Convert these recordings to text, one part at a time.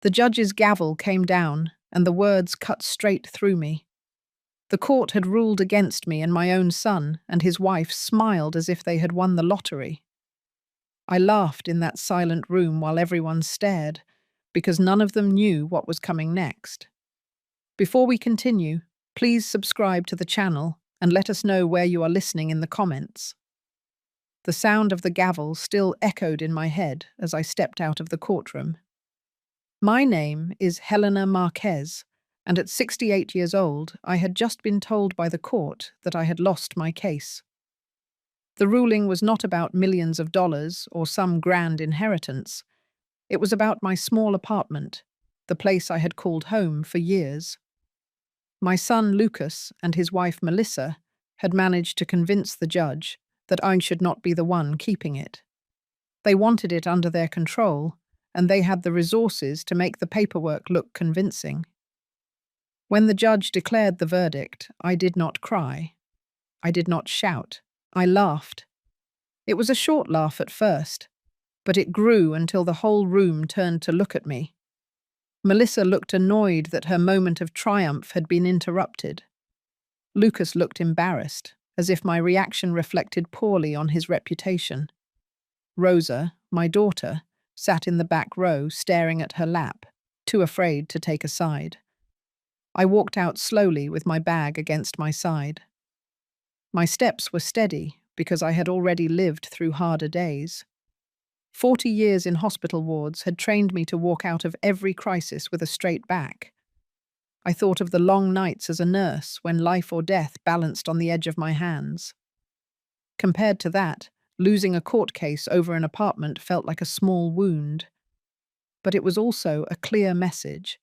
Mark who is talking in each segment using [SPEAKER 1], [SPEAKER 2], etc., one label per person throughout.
[SPEAKER 1] The judge's gavel came down, and the words cut straight through me. The court had ruled against me, and my own son and his wife smiled as if they had won the lottery. I laughed in that silent room while everyone stared, because none of them knew what was coming next. Before we continue, please subscribe to the channel and let us know where you are listening in the comments. The sound of the gavel still echoed in my head as I stepped out of the courtroom. My name is Helena Marquez, and at 68 years old, I had just been told by the court that I had lost my case. The ruling was not about millions of dollars or some grand inheritance. It was about my small apartment, the place I had called home for years. My son Lucas and his wife Melissa had managed to convince the judge that I should not be the one keeping it. They wanted it under their control, and they had the resources to make the paperwork look convincing. When the judge declared the verdict, I did not cry. I did not shout. I laughed. It was a short laugh at first, but it grew until the whole room turned to look at me. Melissa looked annoyed that her moment of triumph had been interrupted. Lucas looked embarrassed, as if my reaction reflected poorly on his reputation. Rosa, my daughter, sat in the back row staring at her lap, too afraid to take a side. I walked out slowly with my bag against my side. My steps were steady because I had already lived through harder days. 40 years in hospital wards had trained me to walk out of every crisis with a straight back. I thought of the long nights as a nurse when life or death balanced on the edge of my hands. Compared to that, losing a court case over an apartment felt like a small wound. But it was also a clear message.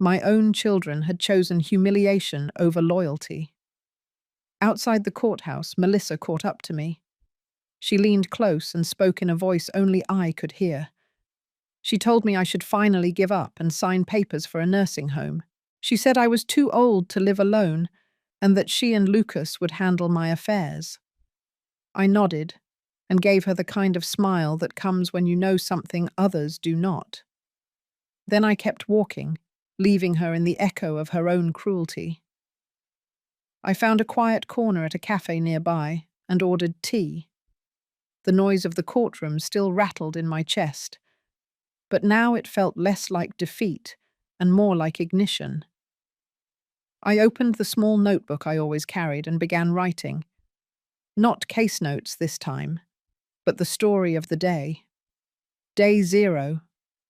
[SPEAKER 1] My own children had chosen humiliation over loyalty. Outside the courthouse, Melissa caught up to me. She leaned close and spoke in a voice only I could hear. She told me I should finally give up and sign papers for a nursing home. She said I was too old to live alone and that she and Lucas would handle my affairs. I nodded and gave her the kind of smile that comes when you know something others do not. Then I kept walking, leaving her in the echo of her own cruelty. I found a quiet corner at a cafe nearby and ordered tea. The noise of the courtroom still rattled in my chest, but now it felt less like defeat and more like ignition. I opened the small notebook I always carried and began writing. Not case notes this time, but the story of the day. Day 0,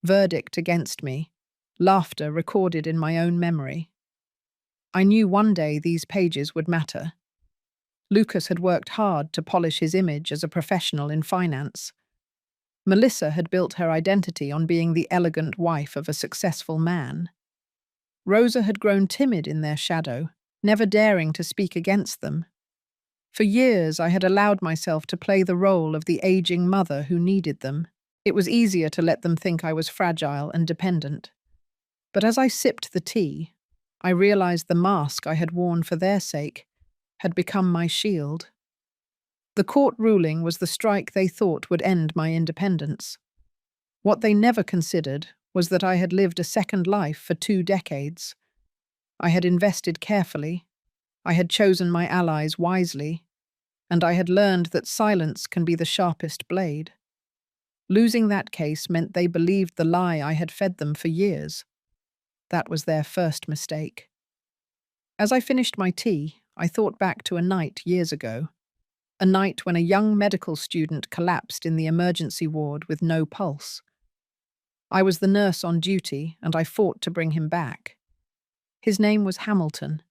[SPEAKER 1] verdict against me, laughter recorded in my own memory. I knew one day these pages would matter. Lucas had worked hard to polish his image as a professional in finance. Melissa had built her identity on being the elegant wife of a successful man. Rosa had grown timid in their shadow, never daring to speak against them. For years I had allowed myself to play the role of the aging mother who needed them. It was easier to let them think I was fragile and dependent. But as I sipped the tea, I realized the mask I had worn for their sake had become my shield. The court ruling was the strike they thought would end my independence. What they never considered was that I had lived a second life for 2 decades. I had invested carefully, I had chosen my allies wisely, and I had learned that silence can be the sharpest blade. Losing that case meant they believed the lie I had fed them for years. That was their first mistake. As I finished my tea, I thought back to a night years ago. A night when a young medical student collapsed in the emergency ward with no pulse. I was the nurse on duty, and I fought to bring him back. His name was Hamilton.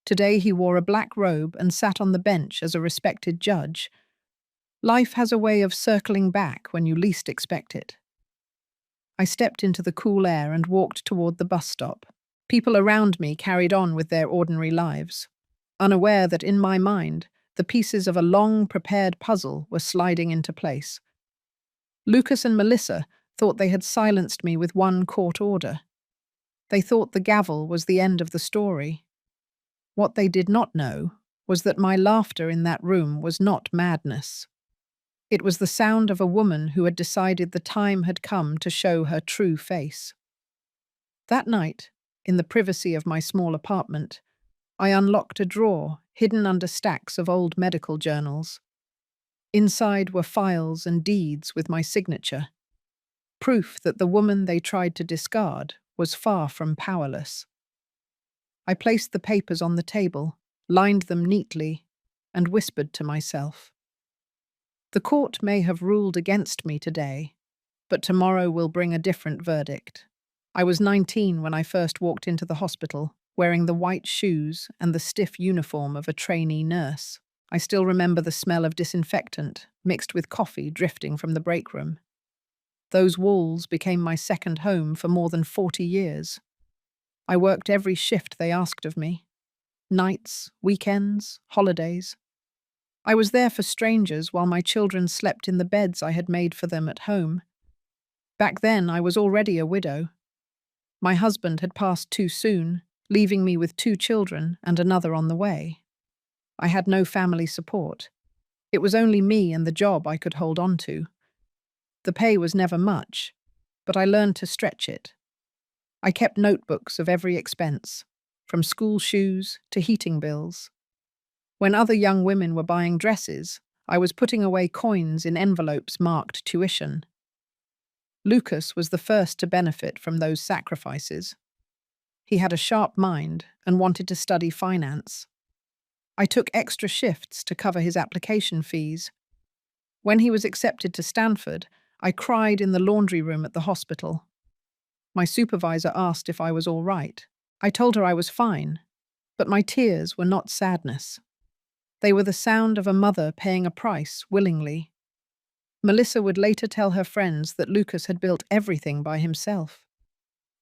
[SPEAKER 1] Today he wore a black robe and sat on the bench as a respected judge. Life has a way of circling back when you least expect it. I stepped into the cool air and walked toward the bus stop. People around me carried on with their ordinary lives, unaware that in my mind, the pieces of a long, prepared puzzle were sliding into place. Lucas and Melissa thought they had silenced me with one court order. They thought the gavel was the end of the story. What they did not know was that my laughter in that room was not madness. It was the sound of a woman who had decided the time had come to show her true face. That night, in the privacy of my small apartment, I unlocked a drawer hidden under stacks of old medical journals. Inside were files and deeds with my signature, proof that the woman they tried to discard was far from powerless. I placed the papers on the table, lined them neatly, and whispered to myself, "The court may have ruled against me today, but tomorrow will bring a different verdict." I was 19 when I first walked into the hospital, wearing the white shoes and the stiff uniform of a trainee nurse. I still remember the smell of disinfectant mixed with coffee drifting from the break room. Those walls became my second home for more than 40 years. I worked every shift they asked of me. Nights, weekends, holidays. I was there for strangers while my children slept in the beds I had made for them at home. Back then, I was already a widow. My husband had passed too soon, leaving me with 2 children and another on the way. I had no family support. It was only me and the job I could hold on to. The pay was never much, but I learned to stretch it. I kept notebooks of every expense, from school shoes to heating bills. When other young women were buying dresses, I was putting away coins in envelopes marked tuition. Lucas was the first to benefit from those sacrifices. He had a sharp mind and wanted to study finance. I took extra shifts to cover his application fees. When he was accepted to Stanford, I cried in the laundry room at the hospital. My supervisor asked if I was all right. I told her I was fine, but my tears were not sadness. They were the sound of a mother paying a price willingly. Melissa would later tell her friends that Lucas had built everything by himself.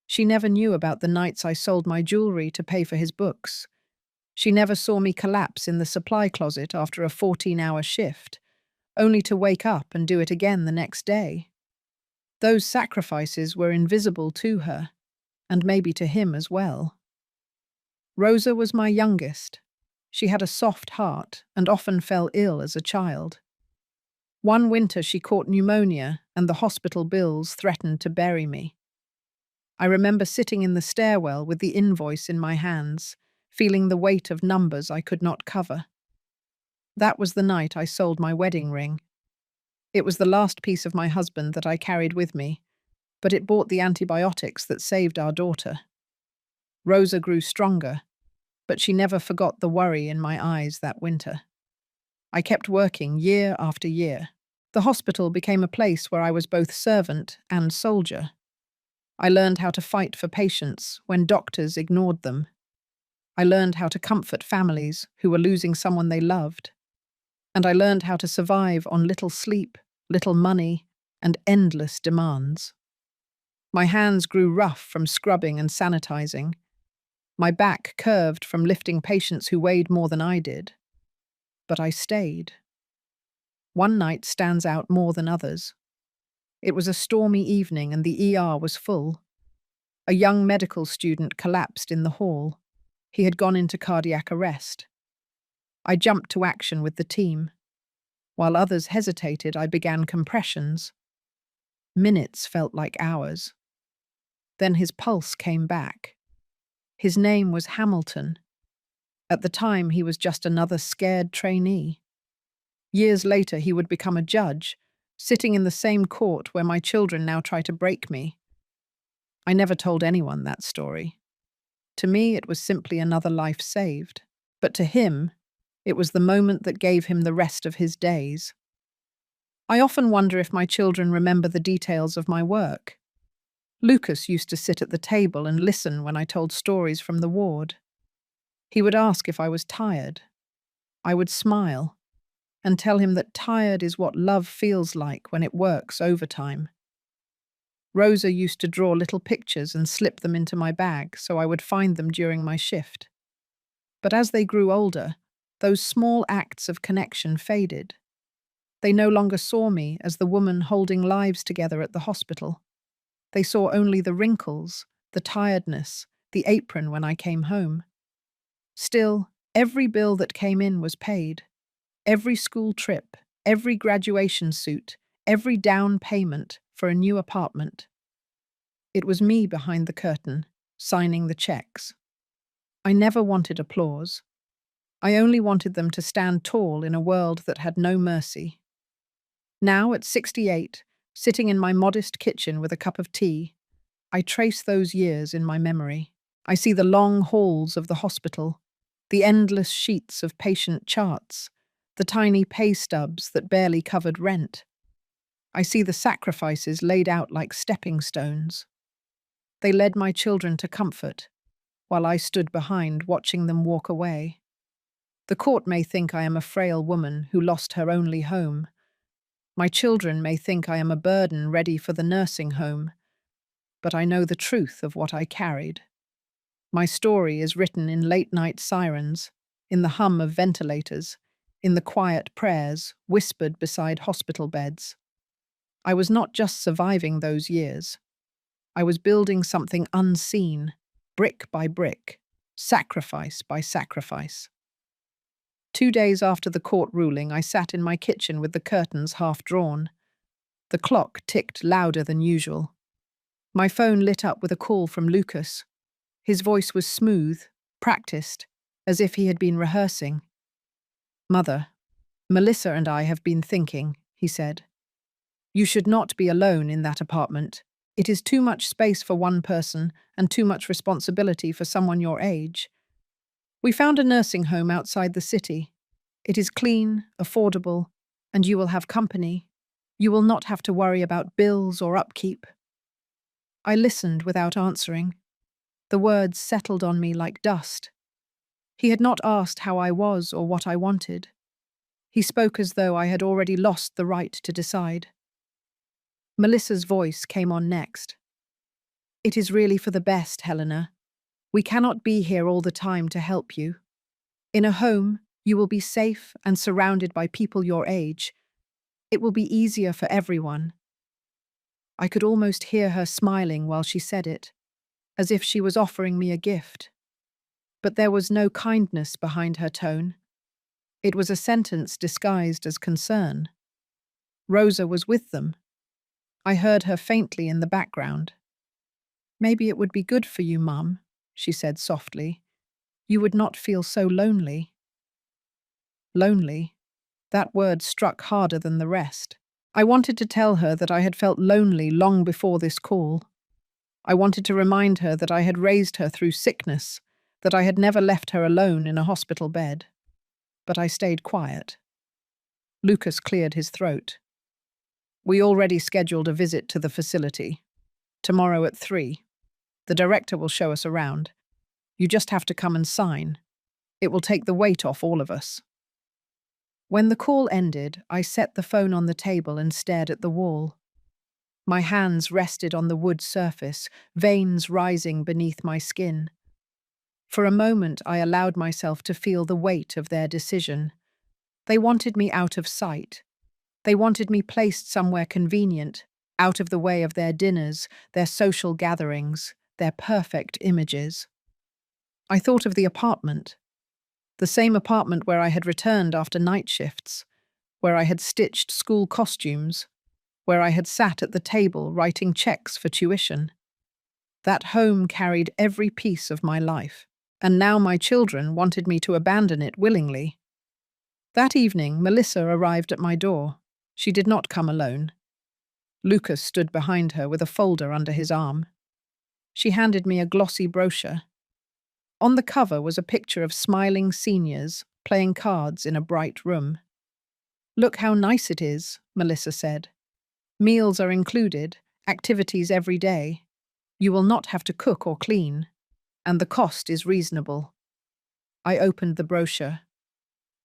[SPEAKER 1] She never knew about the nights I sold my jewelry to pay for his books. She never saw me collapse in the supply closet after a 14-hour shift, only to wake up and do it again the next day. Those sacrifices were invisible to her, and maybe to him as well. Rosa was my youngest. She had a soft heart and often fell ill as a child. One winter she caught pneumonia and the hospital bills threatened to bury me. I remember sitting in the stairwell with the invoice in my hands, feeling the weight of numbers I could not cover. That was the night I sold my wedding ring. It was the last piece of my husband that I carried with me, but it bought the antibiotics that saved our daughter. Rosa grew stronger, but she never forgot the worry in my eyes that winter. I kept working year after year. The hospital became a place where I was both servant and soldier. I learned how to fight for patients when doctors ignored them. I learned how to comfort families who were losing someone they loved. And I learned how to survive on little sleep, little money, and endless demands. My hands grew rough from scrubbing and sanitizing. My back curved from lifting patients who weighed more than I did. But I stayed. One night stands out more than others. It was a stormy evening and the ER was full. A young medical student collapsed in the hall. He had gone into cardiac arrest. I jumped to action with the team. While others hesitated, I began compressions. Minutes felt like hours. Then his pulse came back. His name was Hamilton. At the time, he was just another scared trainee. Years later, he would become a judge, sitting in the same court where my children now try to break me. I never told anyone that story. To me, it was simply another life saved. But to him, it was the moment that gave him the rest of his days. I often wonder if my children remember the details of my work. Lucas used to sit at the table and listen when I told stories from the ward. He would ask if I was tired. I would smile and tell him that tired is what love feels like when it works overtime. Rosa used to draw little pictures and slip them into my bag so I would find them during my shift. But as they grew older, those small acts of connection faded. They no longer saw me as the woman holding lives together at the hospital. They saw only the wrinkles, the tiredness, the apron when I came home. Still, every bill that came in was paid. Every school trip, every graduation suit, every down payment for a new apartment. It was me behind the curtain, signing the checks. I never wanted applause. I only wanted them to stand tall in a world that had no mercy. Now, at 68, sitting in my modest kitchen with a cup of tea, I trace those years in my memory. I see the long halls of the hospital, the endless sheets of patient charts, the tiny pay stubs that barely covered rent. I see the sacrifices laid out like stepping stones. They led my children to comfort, while I stood behind watching them walk away. The court may think I am a frail woman who lost her only home. My children may think I am a burden ready for the nursing home, but I know the truth of what I carried. My story is written in late-night sirens, in the hum of ventilators, in the quiet prayers whispered beside hospital beds. I was not just surviving those years. I was building something unseen, brick by brick, sacrifice by sacrifice. 2 days after the court ruling, I sat in my kitchen with the curtains half drawn. The clock ticked louder than usual. My phone lit up with a call from Lucas. His voice was smooth, practiced, as if he had been rehearsing. "Mother, Melissa and I have been thinking," he said. "You should not be alone in that apartment. It is too much space for one person and too much responsibility for someone your age. We found a nursing home outside the city. It is clean, affordable, and you will have company. You will not have to worry about bills or upkeep." I listened without answering. The words settled on me like dust. He had not asked how I was or what I wanted. He spoke as though I had already lost the right to decide. Melissa's voice came on next. "It is really for the best, Helena. We cannot be here all the time to help you. In a home, you will be safe and surrounded by people your age. It will be easier for everyone." I could almost hear her smiling while she said it, as if she was offering me a gift. But there was no kindness behind her tone. It was a sentence disguised as concern. Rosa was with them. I heard her faintly in the background. "Maybe it would be good for you, Mum," she said softly. "You would not feel so lonely." Lonely? That word struck harder than the rest. I wanted to tell her that I had felt lonely long before this call. I wanted to remind her that I had raised her through sickness, that I had never left her alone in a hospital bed. But I stayed quiet. Lucas cleared his throat. "We already scheduled a visit to the facility. Tomorrow at 3. The director will show us around. You just have to come and sign. It will take the weight off all of us." When the call ended, I set the phone on the table and stared at the wall. My hands rested on the wood surface, veins rising beneath my skin. For a moment, I allowed myself to feel the weight of their decision. They wanted me out of sight. They wanted me placed somewhere convenient, out of the way of their dinners, their social gatherings, their perfect images. I thought of the apartment. The same apartment where I had returned after night shifts, where I had stitched school costumes, where I had sat at the table writing checks for tuition. That home carried every piece of my life, and now my children wanted me to abandon it willingly. That evening, Melissa arrived at my door. She did not come alone. Lucas stood behind her with a folder under his arm. She handed me a glossy brochure. On the cover was a picture of smiling seniors playing cards in a bright room. "Look how nice it is," Melissa said. "Meals are included, activities every day. You will not have to cook or clean, and the cost is reasonable." I opened the brochure.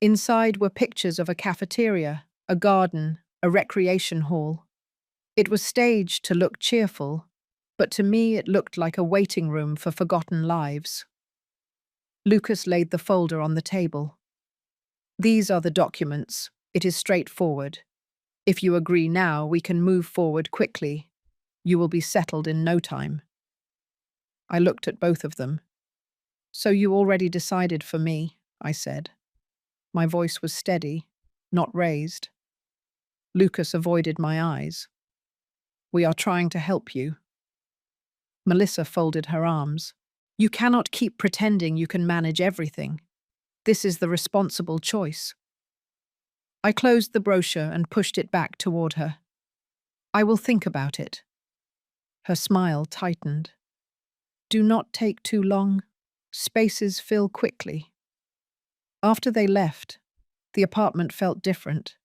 [SPEAKER 1] Inside were pictures of a cafeteria, a garden, a recreation hall. It was staged to look cheerful, but to me it looked like a waiting room for forgotten lives. Lucas laid the folder on the table. "These are the documents. It is straightforward. If you agree now, we can move forward quickly. You will be settled in no time." I looked at both of them. "So you already decided for me," I said. My voice was steady, not raised. Lucas avoided my eyes. "We are trying to help you." Melissa folded her arms. "You cannot keep pretending you can manage everything. This is the responsible choice." I closed the brochure and pushed it back toward her. "I will think about it." Her smile tightened. "Do not take too long. Spaces fill quickly." After they left, the apartment felt different.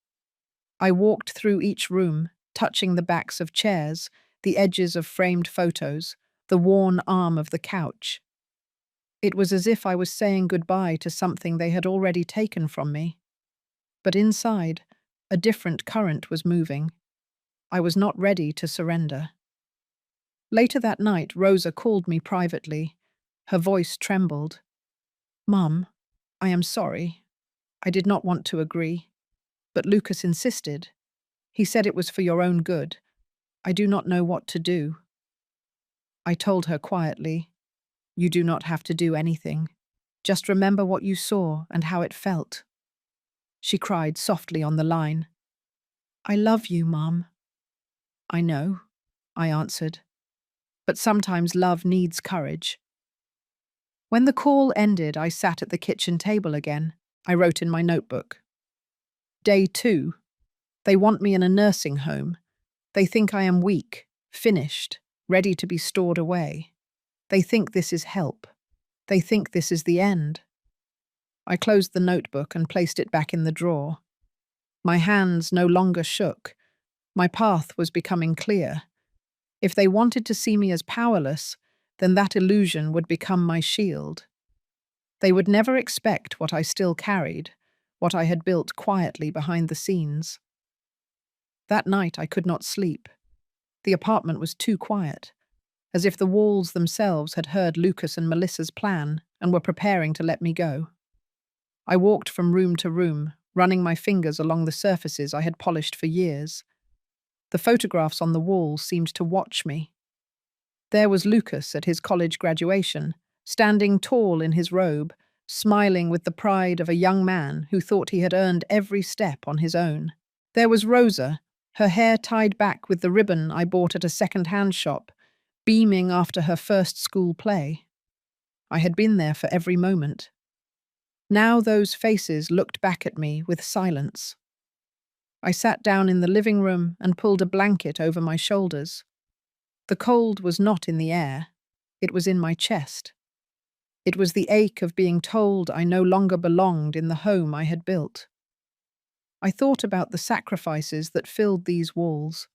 [SPEAKER 1] I walked through each room, touching the backs of chairs, the edges of framed photos, the worn arm of the couch. It was as if I was saying goodbye to something they had already taken from me. But inside, a different current was moving. I was not ready to surrender. Later that night, Rosa called me privately. Her voice trembled. "Mum, I am sorry. I did not want to agree. But Lucas insisted. He said it was for your own good. I do not know what to do." I told her quietly, "You do not have to do anything. Just remember what you saw and how it felt." She cried softly on the line. "I love you, Mum." "I know," I answered. "But sometimes love needs courage." When the call ended, I sat at the kitchen table again. I wrote in my notebook. Day 2. They want me in a nursing home. They think I am weak, finished, ready to be stored away. They think this is help. They think this is the end. I closed the notebook and placed it back in the drawer. My hands no longer shook. My path was becoming clear. If they wanted to see me as powerless, then that illusion would become my shield. They would never expect what I still carried, what I had built quietly behind the scenes. That night I could not sleep. The apartment was too quiet, as if the walls themselves had heard Lucas and Melissa's plan and were preparing to let me go. I walked from room to room, running my fingers along the surfaces I had polished for years. The photographs on the wall seemed to watch me. There was Lucas at his college graduation, standing tall in his robe, smiling with the pride of a young man who thought he had earned every step on his own. There was Rosa, her hair tied back with the ribbon I bought at a second-hand shop, beaming after her first school play. I had been there for every moment. Now those faces looked back at me with silence. I sat down in the living room and pulled a blanket over my shoulders. The cold was not in the air. It was in my chest. It was the ache of being told I no longer belonged in the home I had built. I thought about the sacrifices that filled these walls.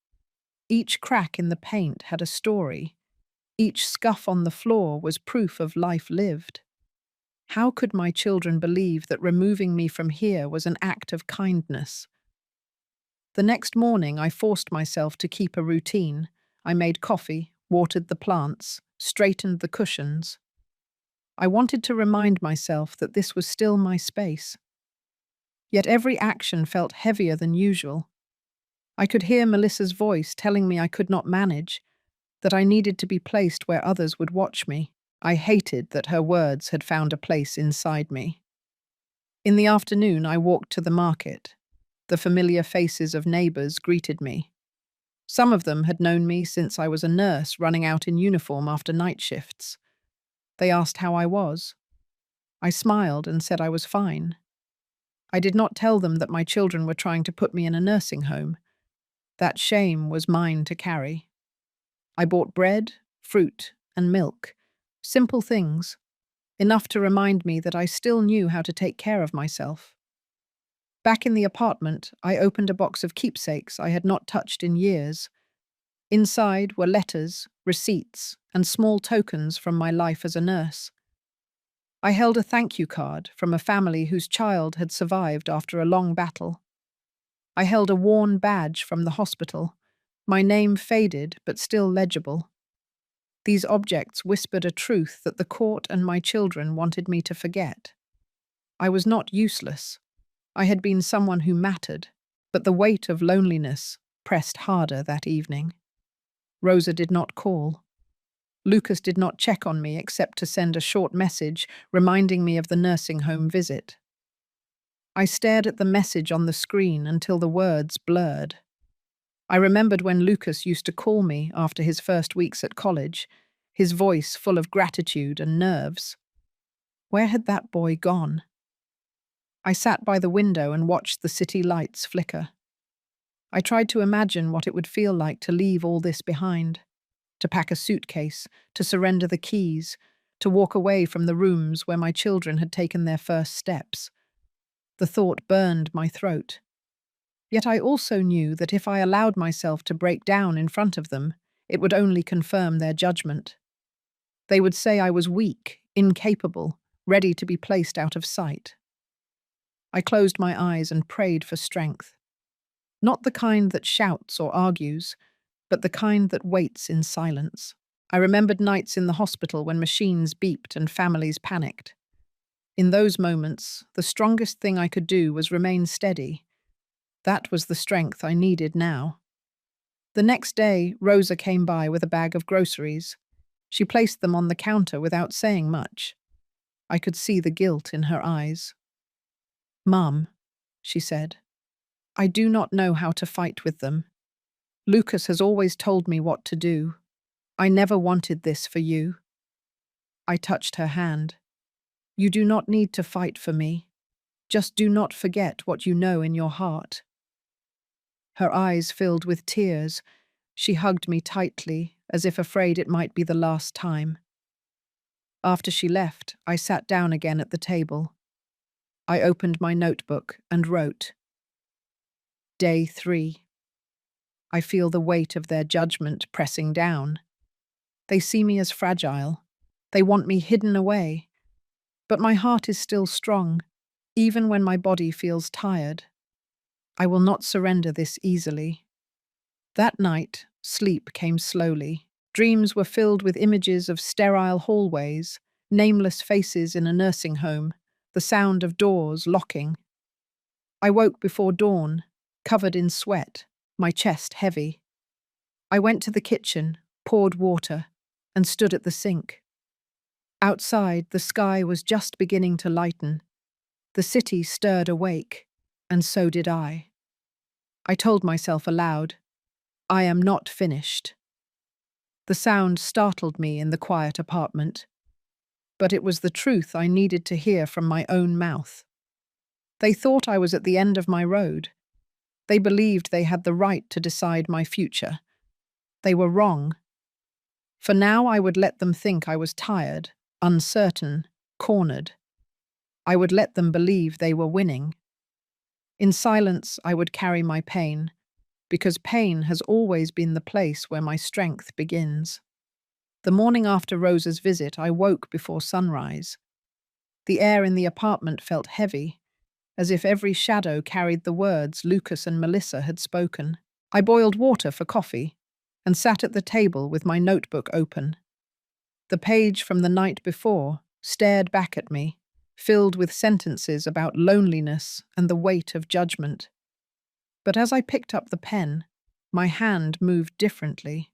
[SPEAKER 1] Each crack in the paint had a story. Each scuff on the floor was proof of life lived. How could my children believe that removing me from here was an act of kindness? The next morning, I forced myself to keep a routine. I made coffee, watered the plants, straightened the cushions. I wanted to remind myself that this was still my space. Yet every action felt heavier than usual. I could hear Melissa's voice telling me I could not manage, that I needed to be placed where others would watch me. I hated that her words had found a place inside me. In the afternoon, I walked to the market. The familiar faces of neighbours greeted me. Some of them had known me since I was a nurse running out in uniform after night shifts. They asked how I was. I smiled and said I was fine. I did not tell them that my children were trying to put me in a nursing home. That shame was mine to carry. I bought bread, fruit, and milk. Simple things, enough to remind me that I still knew how to take care of myself. Back in the apartment, I opened a box of keepsakes I had not touched in years. Inside were letters, receipts, and small tokens from my life as a nurse. I held a thank you card from a family whose child had survived after a long battle. I held a worn badge from the hospital, my name faded but still legible. These objects whispered a truth that the court and my children wanted me to forget. I was not useless. I had been someone who mattered, but the weight of loneliness pressed harder that evening. Rosa did not call. Lucas did not check on me except to send a short message reminding me of the nursing home visit. I stared at the message on the screen until the words blurred. I remembered when Lucas used to call me after his first weeks at college, his voice full of gratitude and nerves. Where had that boy gone? I sat by the window and watched the city lights flicker. I tried to imagine what it would feel like to leave all this behind, to pack a suitcase, to surrender the keys, to walk away from the rooms where my children had taken their first steps. The thought burned my throat. Yet I also knew that if I allowed myself to break down in front of them, it would only confirm their judgment. They would say I was weak, incapable, ready to be placed out of sight. I closed my eyes and prayed for strength. Not the kind that shouts or argues, but the kind that waits in silence. I remembered nights in the hospital when machines beeped and families panicked. In those moments, the strongest thing I could do was remain steady. That was the strength I needed now. The next day, Rosa came by with a bag of groceries. She placed them on the counter without saying much. I could see the guilt in her eyes. "Mum," she said, "I do not know how to fight with them. Lucas has always told me what to do. I never wanted this for you." I touched her hand. "You do not need to fight for me. Just do not forget what you know in your heart." Her eyes filled with tears. She hugged me tightly, as if afraid it might be the last time. After she left, I sat down again at the table. I opened my notebook and wrote, Day 3. I feel the weight of their judgment pressing down. They see me as fragile. They want me hidden away. But my heart is still strong, even when my body feels tired. I will not surrender this easily. That night, sleep came slowly. Dreams were filled with images of sterile hallways, nameless faces in a nursing home, the sound of doors locking. I woke before dawn, covered in sweat, my chest heavy. I went to the kitchen, poured water, and stood at the sink. Outside, the sky was just beginning to lighten. The city stirred awake, and so did I. I told myself aloud, I am not finished. The sound startled me in the quiet apartment, but it was the truth I needed to hear from my own mouth. They thought I was at the end of my road. They believed they had the right to decide my future. They were wrong. For now I would let them think I was tired, uncertain, cornered. I would let them believe they were winning. In silence, I would carry my pain, because pain has always been the place where my strength begins. The morning after Rosa's visit, I woke before sunrise. The air in the apartment felt heavy, as if every shadow carried the words Lucas and Melissa had spoken. I boiled water for coffee and sat at the table with my notebook open. The page from the night before stared back at me, filled with sentences about loneliness and the weight of judgment. But as I picked up the pen, my hand moved differently.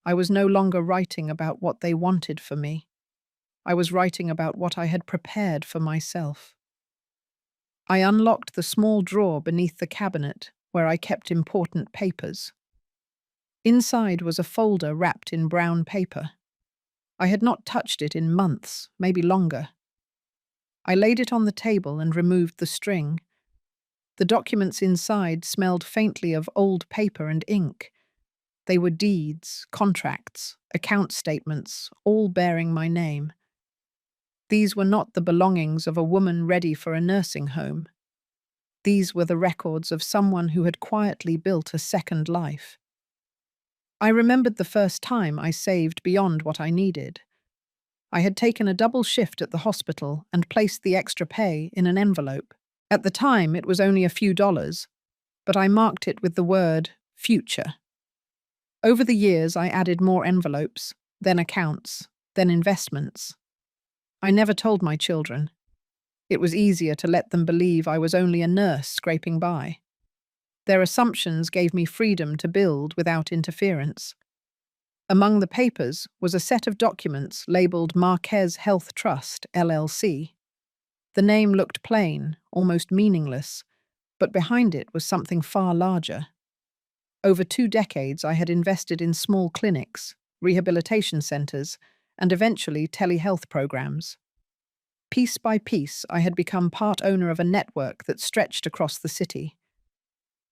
[SPEAKER 1] I was no longer writing about what they wanted for me. I was writing about what I had prepared for myself. I unlocked the small drawer beneath the cabinet where I kept important papers. Inside was a folder wrapped in brown paper. I had not touched it in months, maybe longer. I laid it on the table and removed the string. The documents inside smelled faintly of old paper and ink. They were deeds, contracts, account statements, all bearing my name. These were not the belongings of a woman ready for a nursing home. These were the records of someone who had quietly built a second life. I remembered the first time I saved beyond what I needed. I had taken a double shift at the hospital and placed the extra pay in an envelope. At the time, it was only a few dollars, but I marked it with the word future. Over the years, I added more envelopes, then accounts, then investments. I never told my children. It was easier to let them believe I was only a nurse scraping by. Their assumptions gave me freedom to build without interference. Among the papers was a set of documents labeled Marquez Health Trust, LLC. The name looked plain, almost meaningless, but behind it was something far larger. Over 2 decades, I had invested in small clinics, rehabilitation centers, and eventually telehealth programs. Piece by piece, I had become part owner of a network that stretched across the city.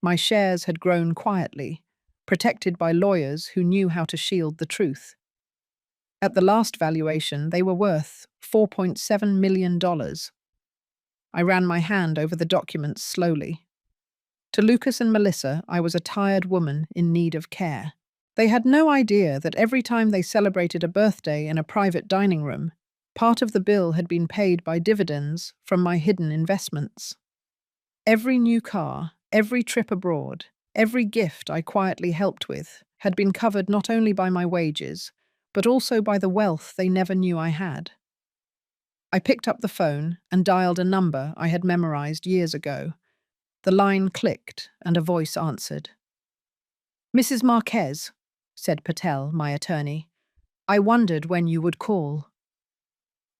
[SPEAKER 1] My shares had grown quietly, protected by lawyers who knew how to shield the truth. At the last valuation, they were worth $4.7 million. I ran my hand over the documents slowly. To Lucas and Melissa, I was a tired woman in need of care. They had no idea that every time they celebrated a birthday in a private dining room, part of the bill had been paid by dividends from my hidden investments. Every new car, every trip abroad, every gift I quietly helped with had been covered not only by my wages, but also by the wealth they never knew I had. I picked up the phone and dialed a number I had memorized years ago. The line clicked and a voice answered. "Mrs. Marquez," said Patel, my attorney. "I wondered when you would call."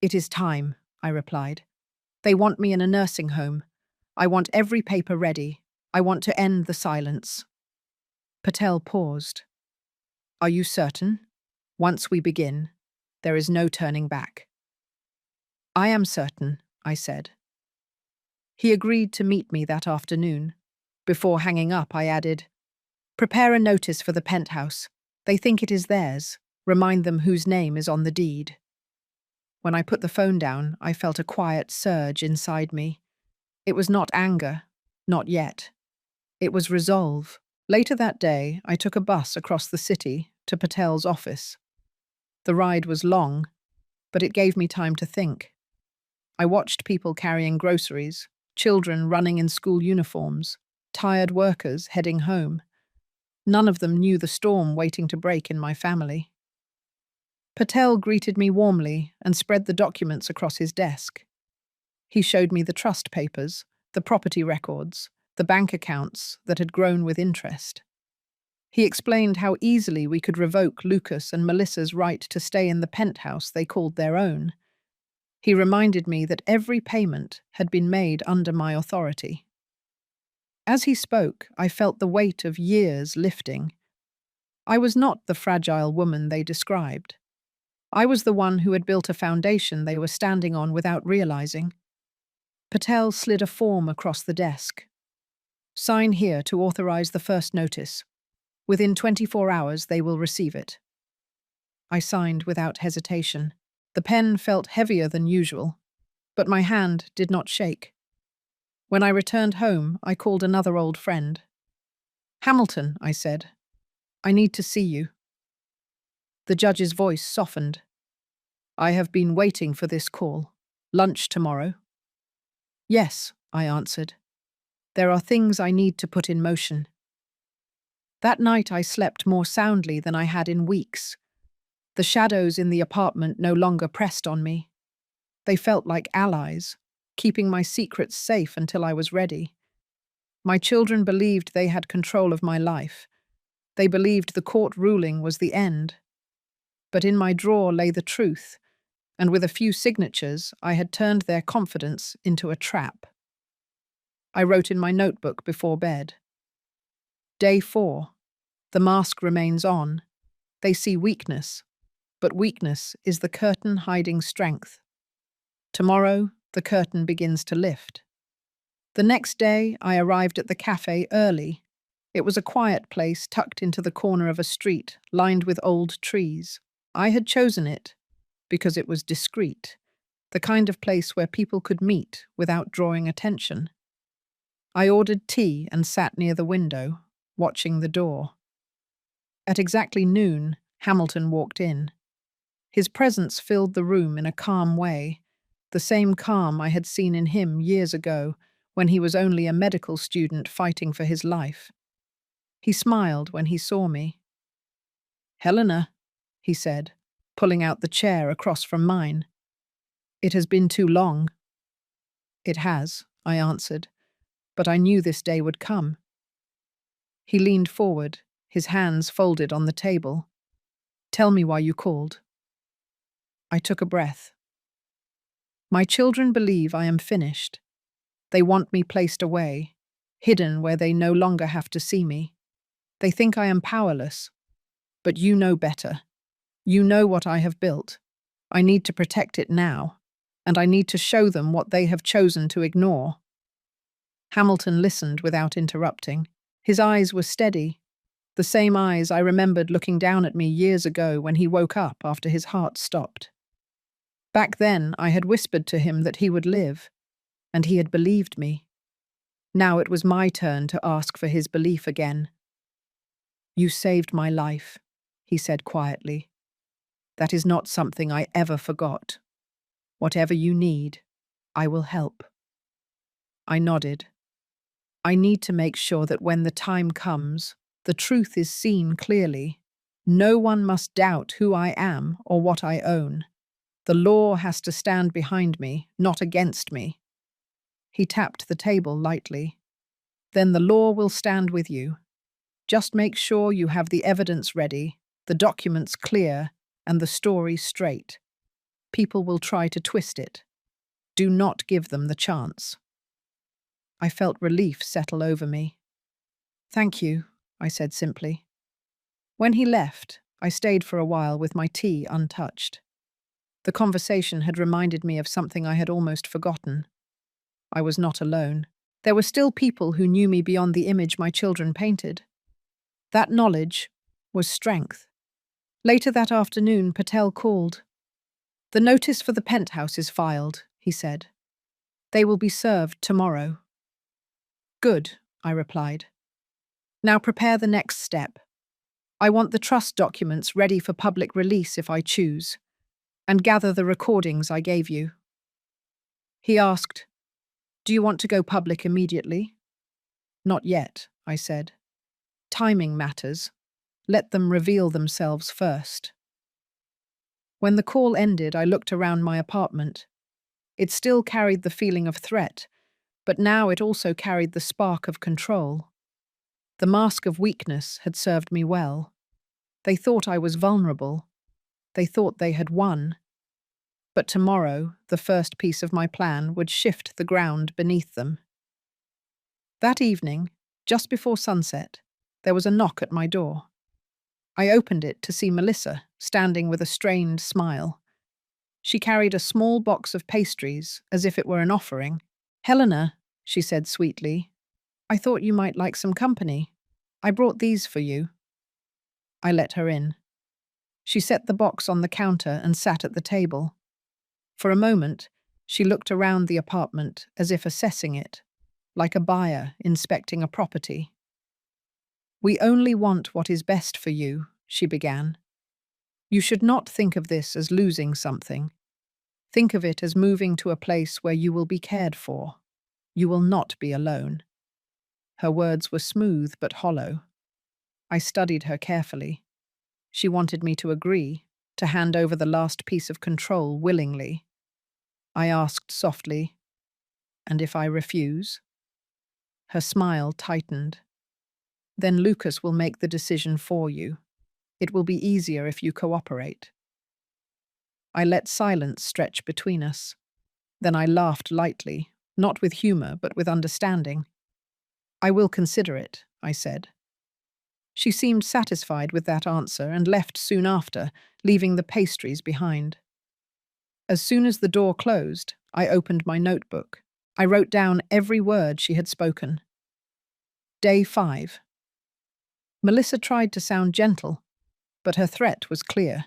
[SPEAKER 1] "It is time," I replied. "They want me in a nursing home. I want every paper ready. I want to end the silence." Patel paused. "Are you certain? Once we begin, there is no turning back." "I am certain," I said. He agreed to meet me that afternoon. Before hanging up, I added, "Prepare a notice for the penthouse. They think it is theirs. Remind them whose name is on the deed." When I put the phone down, I felt a quiet surge inside me. It was not anger, not yet. It was resolve. Later that day, I took a bus across the city to Patel's office. The ride was long, but it gave me time to think. I watched people carrying groceries, children running in school uniforms, tired workers heading home. None of them knew the storm waiting to break in my family. Patel greeted me warmly and spread the documents across his desk. He showed me the trust papers, the property records, the bank accounts that had grown with interest. He explained how easily we could revoke Lucas and Melissa's right to stay in the penthouse they called their own. He reminded me that every payment had been made under my authority. As he spoke, I felt the weight of years lifting. I was not the fragile woman they described. I was the one who had built a foundation they were standing on without realizing. Patel slid a form across the desk. "Sign here to authorize the first notice. Within 24 hours, they will receive it." I signed without hesitation. The pen felt heavier than usual, but my hand did not shake. When I returned home, I called another old friend. "Hamilton," I said, "I need to see you." The judge's voice softened. "I have been waiting for this call. Lunch tomorrow?" "Yes," I answered. "There are things I need to put in motion." That night I slept more soundly than I had in weeks. The shadows in the apartment no longer pressed on me. They felt like allies, keeping my secrets safe until I was ready. My children believed they had control of my life. They believed the court ruling was the end. But in my drawer lay the truth, and with a few signatures, I had turned their confidence into a trap. I wrote in my notebook before bed. Day 4. The mask remains on. They see weakness, but weakness is the curtain hiding strength. Tomorrow, the curtain begins to lift. The next day, I arrived at the cafe early. It was a quiet place tucked into the corner of a street lined with old trees. I had chosen it because it was discreet, the kind of place where people could meet without drawing attention. I ordered tea and sat near the window, watching the door. At exactly noon, Hamilton walked in. His presence filled the room in a calm way, the same calm I had seen in him years ago when he was only a medical student fighting for his life. He smiled when he saw me. "Helena," he said, pulling out the chair across from mine. "It has been too long." "It has," I answered, "but I knew this day would come." He leaned forward, his hands folded on the table. "Tell me why you called." I took a breath. "My children believe I am finished. They want me placed away, hidden where they no longer have to see me. They think I am powerless, but you know better. You know what I have built. I need to protect it now, and I need to show them what they have chosen to ignore." Hamilton listened without interrupting. His eyes were steady, the same eyes I remembered looking down at me years ago when he woke up after his heart stopped. Back then, I had whispered to him that he would live, and he had believed me. Now it was my turn to ask for his belief again. "You saved my life," he said quietly. "That is not something I ever forgot. Whatever you need, I will help." I nodded. I need to make sure that when the time comes, the truth is seen clearly. No one must doubt who I am or what I own. The law has to stand behind me, not against me. He tapped the table lightly. "Then the law will stand with you. Just make sure you have the evidence ready, the documents clear, and the story straight. People will try to twist it. Do not give them the chance." I felt relief settle over me. "Thank you," I said simply. When he left, I stayed for a while with my tea untouched. The conversation had reminded me of something I had almost forgotten. I was not alone. There were still people who knew me beyond the image my children painted. That knowledge was strength. Later that afternoon, Patel called. "The notice for the penthouse is filed," he said. "They will be served tomorrow." "Good," I replied. "Now prepare the next step. I want the trust documents ready for public release if I choose, and gather the recordings I gave you." He asked, "Do you want to go public immediately?" "Not yet," I said. "Timing matters. Let them reveal themselves first." When the call ended, I looked around my apartment. It still carried the feeling of threat, but now it also carried the spark of control. The mask of weakness had served me well. They thought I was vulnerable. They thought they had won. But tomorrow, the first piece of my plan would shift the ground beneath them. That evening, just before sunset, there was a knock at my door. I opened it to see Melissa, standing with a strained smile. She carried a small box of pastries, as if it were an offering. "Helena," she said sweetly, "I thought you might like some company. I brought these for you." I let her in. She set the box on the counter and sat at the table. For a moment, she looked around the apartment as if assessing it, like a buyer inspecting a property. "We only want what is best for you," she began. "You should not think of this as losing something. Think of it as moving to a place where you will be cared for. You will not be alone." Her words were smooth but hollow. I studied her carefully. She wanted me to agree, to hand over the last piece of control willingly. I asked softly, "And if I refuse?" Her smile tightened. "Then Lucas will make the decision for you. It will be easier if you cooperate." I let silence stretch between us. Then I laughed lightly, not with humor but with understanding. "I will consider it," I said. She seemed satisfied with that answer and left soon after, leaving the pastries behind. As soon as the door closed, I opened my notebook. I wrote down every word she had spoken. Day 5. Melissa tried to sound gentle, but her threat was clear.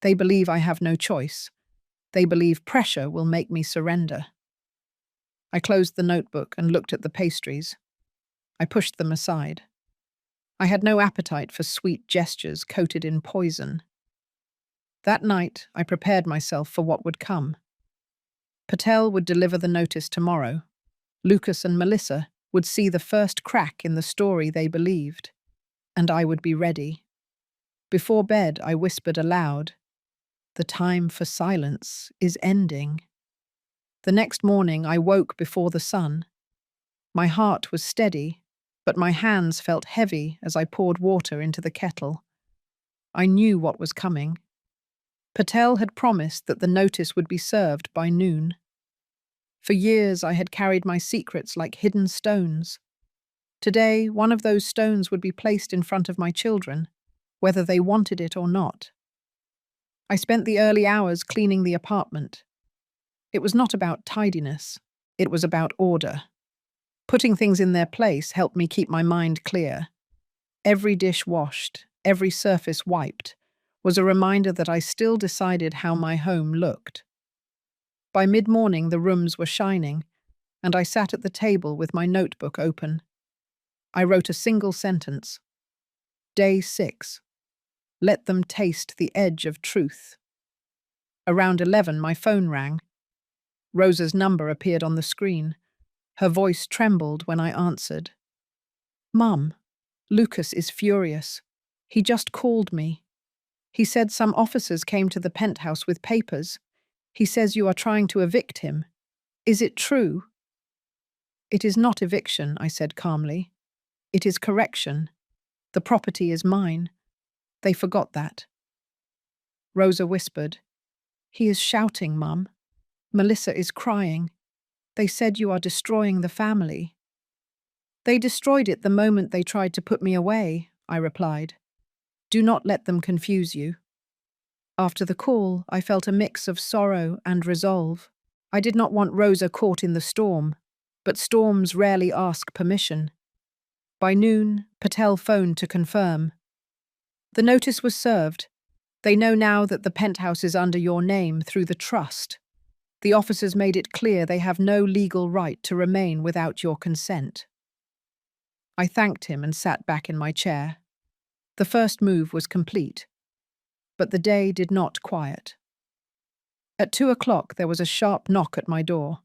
[SPEAKER 1] They believe I have no choice. They believe pressure will make me surrender. I closed the notebook and looked at the pastries. I pushed them aside. I had no appetite for sweet gestures coated in poison. That night, I prepared myself for what would come. Patel would deliver the notice tomorrow. Lucas and Melissa would see the first crack in the story they believed, and I would be ready. Before bed, I whispered aloud, "The time for silence is ending." The next morning, I woke before the sun. My heart was steady, but my hands felt heavy as I poured water into the kettle. I knew what was coming. Patel had promised that the notice would be served by noon. For years I had carried my secrets like hidden stones. Today, one of those stones would be placed in front of my children, whether they wanted it or not. I spent the early hours cleaning the apartment. It was not about tidiness, it was about order. Putting things in their place helped me keep my mind clear. Every dish washed, every surface wiped, was a reminder that I still decided how my home looked. By mid-morning, the rooms were shining, and I sat at the table with my notebook open. I wrote a single sentence. Day 6. Let them taste the edge of truth. Around 11, my phone rang. Rosa's number appeared on the screen. Her voice trembled when I answered. Mum, Lucas is furious. He just called me. He said some officers came to the penthouse with papers. He says you are trying to evict him. Is it true? It is not eviction, I said calmly. It is correction. The property is mine. They forgot that. Rosa whispered. He is shouting, Mum. Melissa is crying. They said you are destroying the family. They destroyed it the moment they tried to put me away, I replied. Do not let them confuse you. After the call, I felt a mix of sorrow and resolve. I did not want Rosa caught in the storm, but storms rarely ask permission. By noon, Patel phoned to confirm. The notice was served. They know now that the penthouse is under your name through the trust. The officers made it clear they have no legal right to remain without your consent. I thanked him and sat back in my chair. The first move was complete, but the day did not quiet. At 2 o'clock, there was a sharp knock at my door.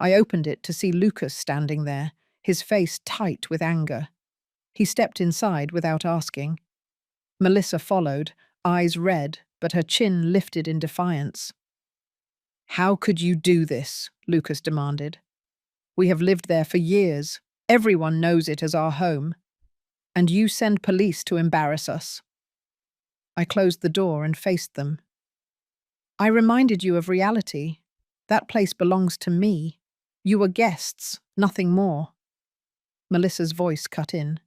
[SPEAKER 1] I opened it to see Lucas standing there, his face tight with anger. He stepped inside without asking. Melissa followed, eyes red, but her chin lifted in defiance. How could you do this? Lucas demanded. We have lived there for years. Everyone knows it as our home. And you send police to embarrass us. I closed the door and faced them. I reminded you of reality. That place belongs to me. You were guests, nothing more. Melissa's voice cut in.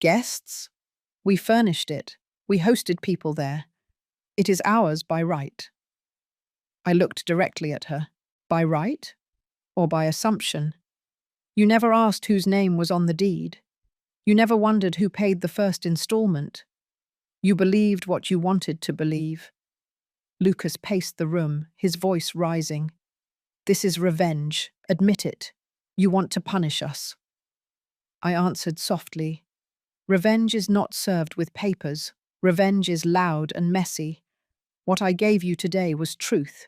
[SPEAKER 1] Guests? We furnished it. We hosted people there. It is ours by right. I looked directly at her. By right? Or by assumption? You never asked whose name was on the deed. You never wondered who paid the first installment. You believed what you wanted to believe. Lucas paced the room, his voice rising. This is revenge. Admit it. You want to punish us. I answered softly. Revenge is not served with papers. Revenge is loud and messy. What I gave you today was truth.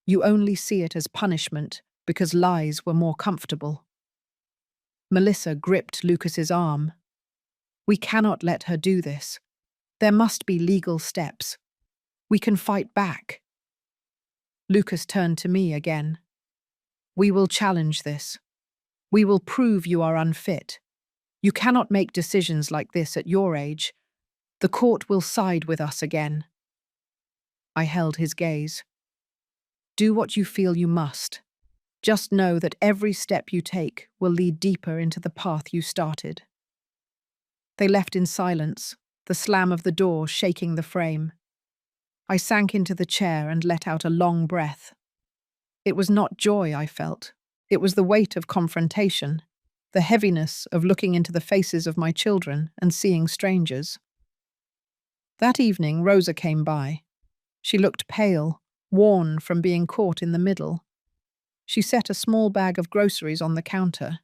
[SPEAKER 1] You only see it as punishment because lies were more comfortable. Melissa gripped Lucas's arm. We cannot let her do this. There must be legal steps. We can fight back. Lucas turned to me again. We will challenge this. We will prove you are unfit. You cannot make decisions like this at your age. The court will side with us again. I held his gaze. Do what you feel you must. Just know that every step you take will lead deeper into the path you started. They left in silence, the slam of the door shaking the frame. I sank into the chair and let out a long breath. It was not joy I felt. It was the weight of confrontation, the heaviness of looking into the faces of my children and seeing strangers. That evening, Rosa came by. She looked pale, worn from being caught in the middle. She set a small bag of groceries on the counter.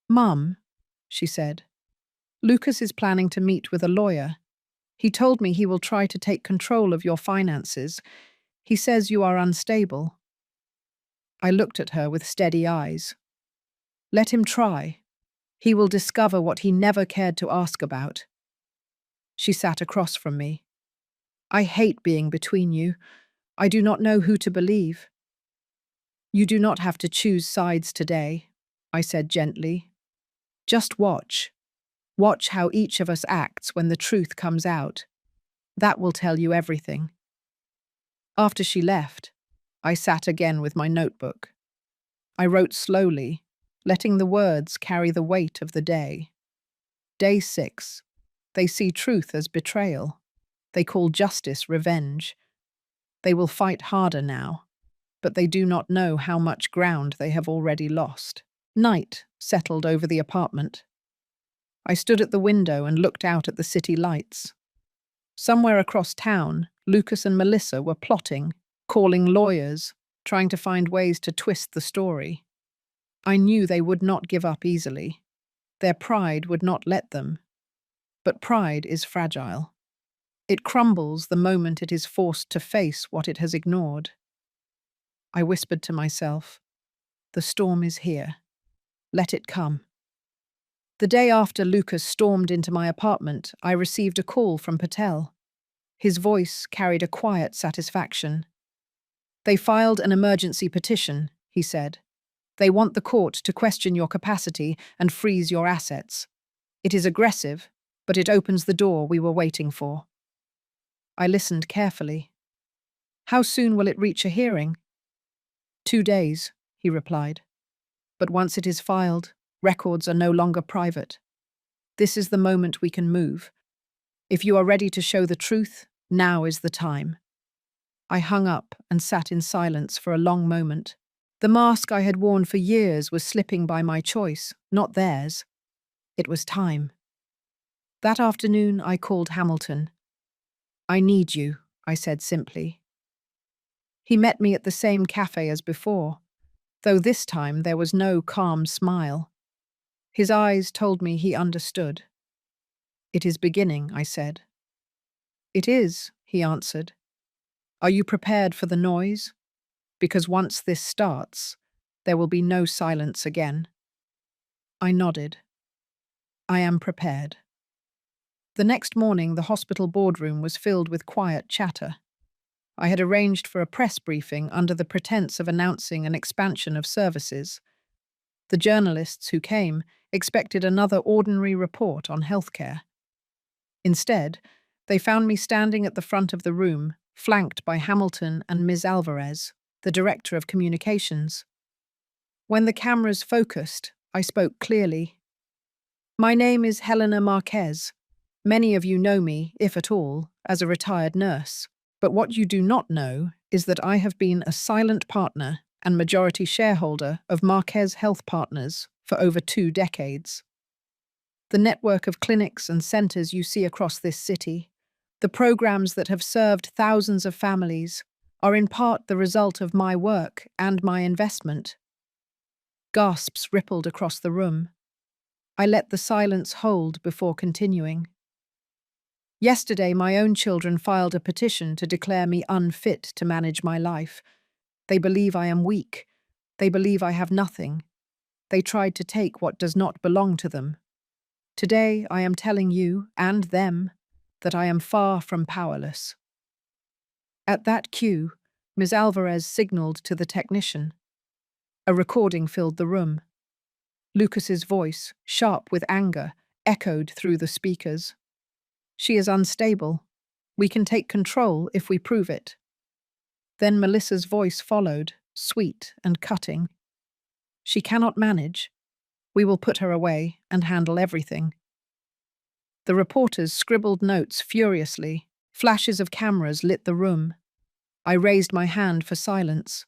[SPEAKER 1] Mum, she said, Lucas is planning to meet with a lawyer. He told me he will try to take control of your finances. He says you are unstable. I looked at her with steady eyes. Let him try. He will discover what he never cared to ask about. She sat across from me. I hate being between you. I do not know who to believe. You do not have to choose sides today, I said gently. Just watch. Watch how each of us acts when the truth comes out. That will tell you everything. After she left, I sat again with my notebook. I wrote slowly, letting the words carry the weight of the day. Day 6. They see truth as betrayal. They call justice revenge. They will fight harder now, but they do not know how much ground they have already lost. Night settled over the apartment. I stood at the window and looked out at the city lights. Somewhere across town, Lucas and Melissa were plotting, calling lawyers, trying to find ways to twist the story. I knew they would not give up easily. Their pride would not let them. But pride is fragile. It crumbles the moment it is forced to face what it has ignored. I whispered to myself, "The storm is here. Let it come." The day after Lucas stormed into my apartment, I received a call from Patel. His voice carried a quiet satisfaction. "They filed an emergency petition," he said. "They want the court to question your capacity and freeze your assets. It is aggressive, but it opens the door we were waiting for." I listened carefully. "How soon will it reach a hearing?" 2 days, he replied. "But once it is filed, records are no longer private. This is the moment we can move. If you are ready to show the truth, now is the time." I hung up and sat in silence for a long moment. The mask I had worn for years was slipping by my choice, not theirs. It was time. That afternoon, I called Hamilton. "I need you," I said simply. He met me at the same cafe as before, though this time there was no calm smile. His eyes told me he understood. "It is beginning," I said. "It is," he answered. "Are you prepared for the noise? Because once this starts, there will be no silence again." I nodded. "I am prepared." The next morning, the hospital boardroom was filled with quiet chatter. I had arranged for a press briefing under the pretense of announcing an expansion of services. The journalists who came expected another ordinary report on healthcare. Instead, they found me standing at the front of the room, flanked by Hamilton and Ms. Alvarez, the director of communications. When the cameras focused, I spoke clearly. "My name is Helena Marquez. Many of you know me, if at all, as a retired nurse. But what you do not know is that I have been a silent partner and majority shareholder of Marquez Health Partners for over 2 decades. The network of clinics and centers you see across this city, the programs that have served thousands of families, are in part the result of my work and my investment." Gasps rippled across the room. I let the silence hold before continuing. "Yesterday, my own children filed a petition to declare me unfit to manage my life. They believe I am weak. They believe I have nothing. They tried to take what does not belong to them. Today, I am telling you, and them, that I am far from powerless." At that cue, Ms. Alvarez signaled to the technician. A recording filled the room. Lucas's voice, sharp with anger, echoed through the speakers. "She is unstable. We can take control if we prove it." Then Melissa's voice followed, sweet and cutting. "She cannot manage. We will put her away and handle everything." The reporters scribbled notes furiously. Flashes of cameras lit the room. I raised my hand for silence.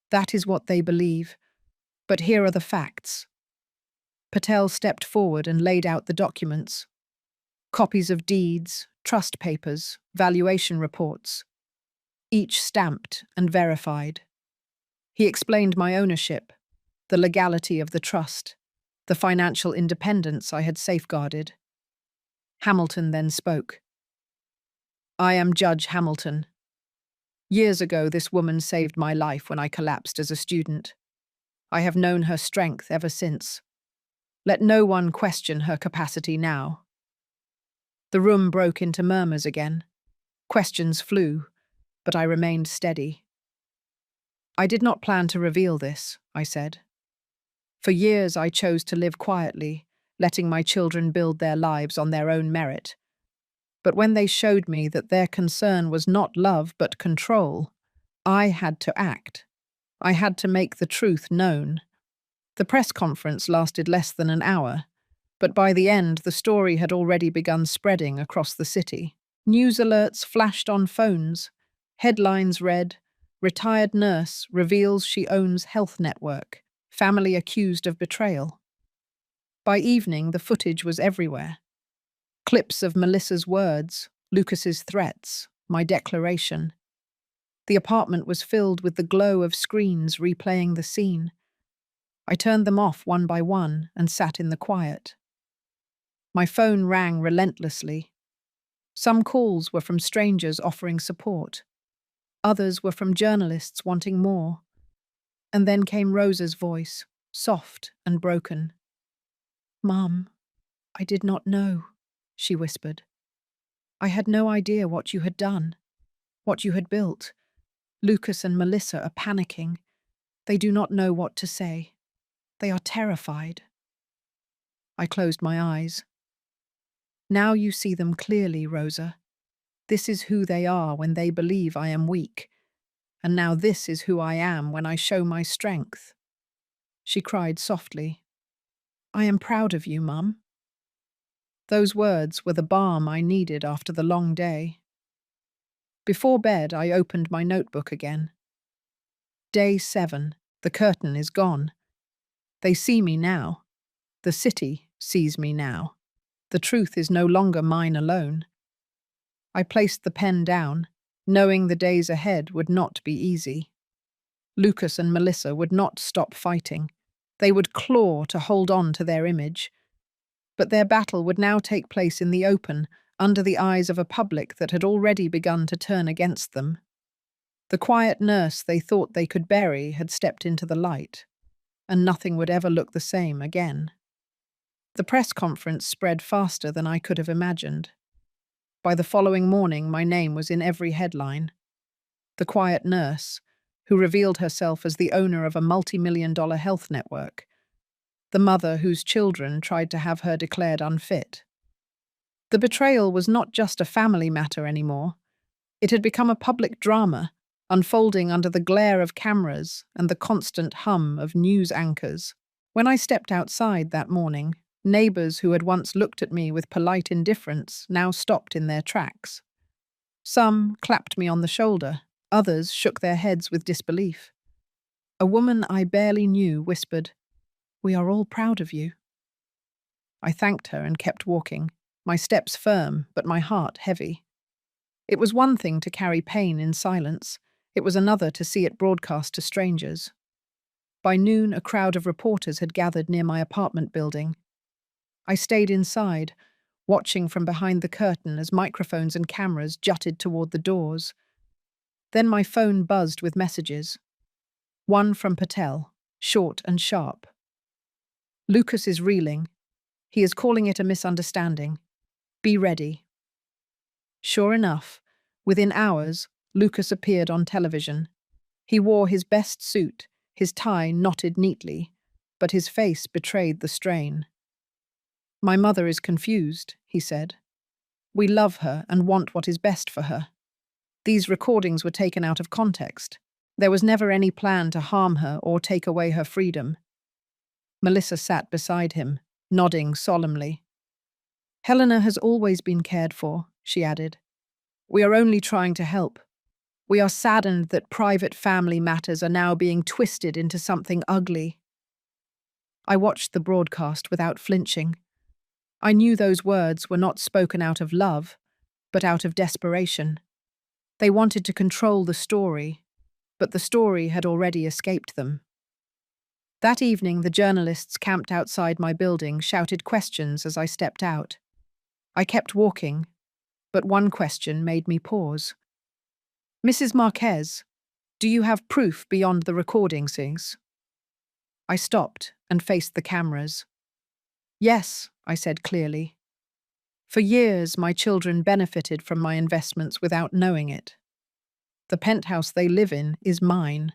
[SPEAKER 1] "That is what they believe. But here are the facts." Patel stepped forward and laid out the documents. Copies of deeds, trust papers, valuation reports, each stamped and verified. He explained my ownership, the legality of the trust, the financial independence I had safeguarded. Hamilton then spoke. "I am Judge Hamilton. Years ago, this woman saved my life when I collapsed as a student. I have known her strength ever since. Let no one question her capacity now." The room broke into murmurs again. Questions flew, but I remained steady. "I did not plan to reveal this," I said. "For years I chose to live quietly, letting my children build their lives on their own merit. But when they showed me that their concern was not love but control, I had to act. I had to make the truth known. The press conference lasted less than an hour, but by the end the story had already begun spreading across the city. News alerts flashed on phones. Headlines read, "Retired nurse reveals she owns health network. Family accused of betrayal." By evening, the footage was everywhere. Clips of Melissa's words, Lucas's threats, my declaration. The apartment was filled with the glow of screens replaying the scene. I turned them off one by one and sat in the quiet. My phone rang relentlessly. Some calls were from strangers offering support. Others were from journalists wanting more. And then came Rosa's voice, soft and broken. "Mum, I did not know," she whispered. "I had no idea what you had done, what you had built. Lucas and Melissa are panicking. They do not know what to say. They are terrified." I closed my eyes. "Now you see them clearly, Rosa. This is who they are when they believe I am weak. And now this is who I am when I show my strength." She cried softly. "I am proud of you, Mum." Those words were the balm I needed after the long day. Before bed, I opened my notebook again. Day 7. The curtain is gone. They see me now. The city sees me now. The truth is no longer mine alone. I placed the pen down, knowing the days ahead would not be easy. Lucas and Melissa would not stop fighting. They would claw to hold on to their image. But their battle would now take place in the open, under the eyes of a public that had already begun to turn against them. The quiet nurse they thought they could bury had stepped into the light, and nothing would ever look the same again. The press conference spread faster than I could have imagined. By the following morning, my name was in every headline. The quiet nurse, who revealed herself as the owner of a multi-million-dollar health network. The mother whose children tried to have her declared unfit. The betrayal was not just a family matter anymore. It had become a public drama, unfolding under the glare of cameras and the constant hum of news anchors. When I stepped outside that morning, neighbors who had once looked at me with polite indifference now stopped in their tracks. Some clapped me on the shoulder, others shook their heads with disbelief. A woman I barely knew whispered, "We are all proud of you." I thanked her and kept walking, my steps firm but my heart heavy. It was one thing to carry pain in silence, it was another to see it broadcast to strangers. By noon, a crowd of reporters had gathered near my apartment building. I stayed inside, watching from behind the curtain as microphones and cameras jutted toward the doors. Then my phone buzzed with messages. One from Patel, short and sharp. "Lucas is reeling. He is calling it a misunderstanding. Be ready." Sure enough, within hours, Lucas appeared on television. He wore his best suit, his tie knotted neatly, but his face betrayed the strain. "My mother is confused," he said. "We love her and want what is best for her. These recordings were taken out of context. There was never any plan to harm her or take away her freedom." Melissa sat beside him, nodding solemnly. "Helena has always been cared for," she added. "We are only trying to help. We are saddened that private family matters are now being twisted into something ugly." I watched the broadcast without flinching. I knew those words were not spoken out of love, but out of desperation. They wanted to control the story, but the story had already escaped them. That evening, the journalists camped outside my building shouted questions as I stepped out. I kept walking, but one question made me pause. "Mrs. Marquez, do you have proof beyond the recordings?" I stopped and faced the cameras. "Yes," I said clearly. "For years, my children benefited from my investments without knowing it. The penthouse they live in is mine.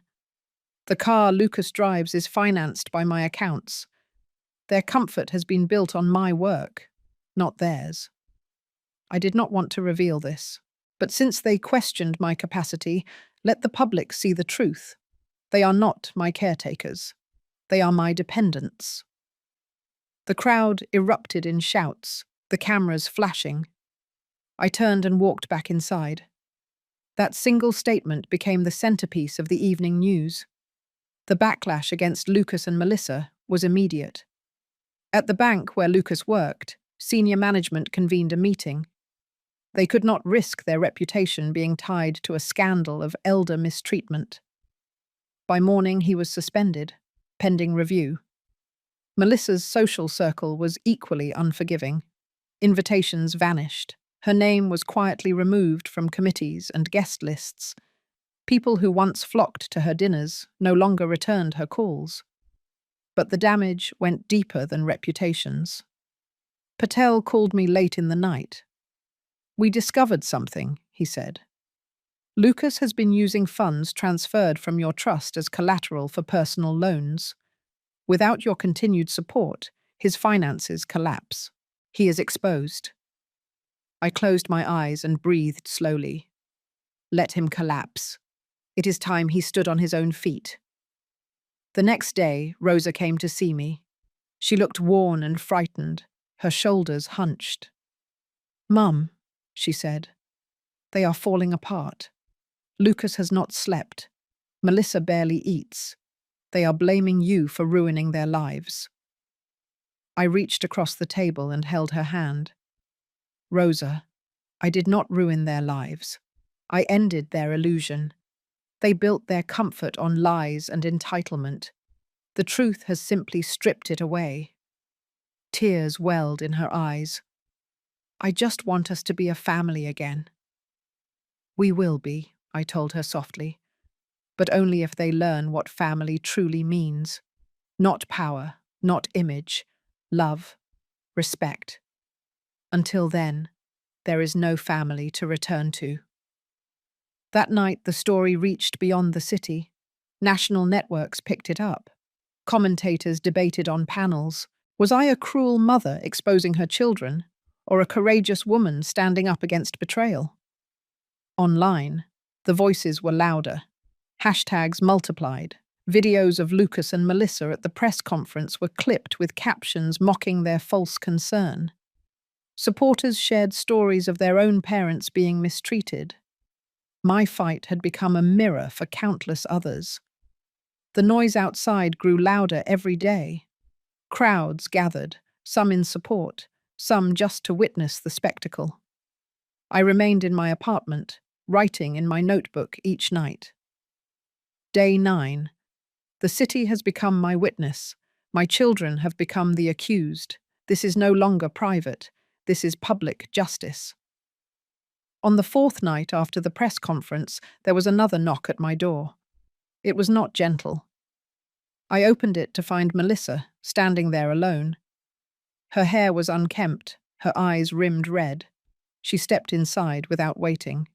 [SPEAKER 1] The car Lucas drives is financed by my accounts. Their comfort has been built on my work, not theirs." I did not want to reveal this, but since they questioned my capacity, let the public see the truth. They are not my caretakers. They are my dependents. The crowd erupted in shouts, the cameras flashing. I turned and walked back inside. That single statement became the centerpiece of the evening news. The backlash against Lucas and Melissa was immediate. At the bank where Lucas worked, senior management convened a meeting. They could not risk their reputation being tied to a scandal of elder mistreatment. By morning, he was suspended, pending review. Melissa's social circle was equally unforgiving. Invitations vanished. Her name was quietly removed from committees and guest lists. People who once flocked to her dinners no longer returned her calls. But the damage went deeper than reputations. Patel called me late in the night. "We discovered something," he said. "Lucas has been using funds transferred from your trust as collateral for personal loans. Without your continued support, his finances collapse. He is exposed." I closed my eyes and breathed slowly. Let him collapse. It is time he stood on his own feet. The next day, Rosa came to see me. She looked worn and frightened, her shoulders hunched. "Mum," she said, "they are falling apart. Lucas has not slept. Melissa barely eats. They are blaming you for ruining their lives." I reached across the table and held her hand. "Rosa, I did not ruin their lives. I ended their illusion. They built their comfort on lies and entitlement. The truth has simply stripped it away." Tears welled in her eyes. "I just want us to be a family again." "We will be," I told her softly, "but only if they learn what family truly means. Not power, not image, love, respect. Until then, there is no family to return to." That night, the story reached beyond the city. National networks picked it up. Commentators debated on panels. Was I a cruel mother exposing her children, or a courageous woman standing up against betrayal? Online, the voices were louder. Hashtags multiplied. Videos of Lucas and Melissa at the press conference were clipped with captions mocking their false concern. Supporters shared stories of their own parents being mistreated. My fight had become a mirror for countless others. The noise outside grew louder every day. Crowds gathered, some in support, some just to witness the spectacle. I remained in my apartment, writing in my notebook each night. Day 9. The city has become my witness. My children have become the accused. This is no longer private. This is public justice. On the 4th night after the press conference, there was another knock at my door. It was not gentle. I opened it to find Melissa standing there alone. Her hair was unkempt, her eyes rimmed red. She stepped inside without waiting.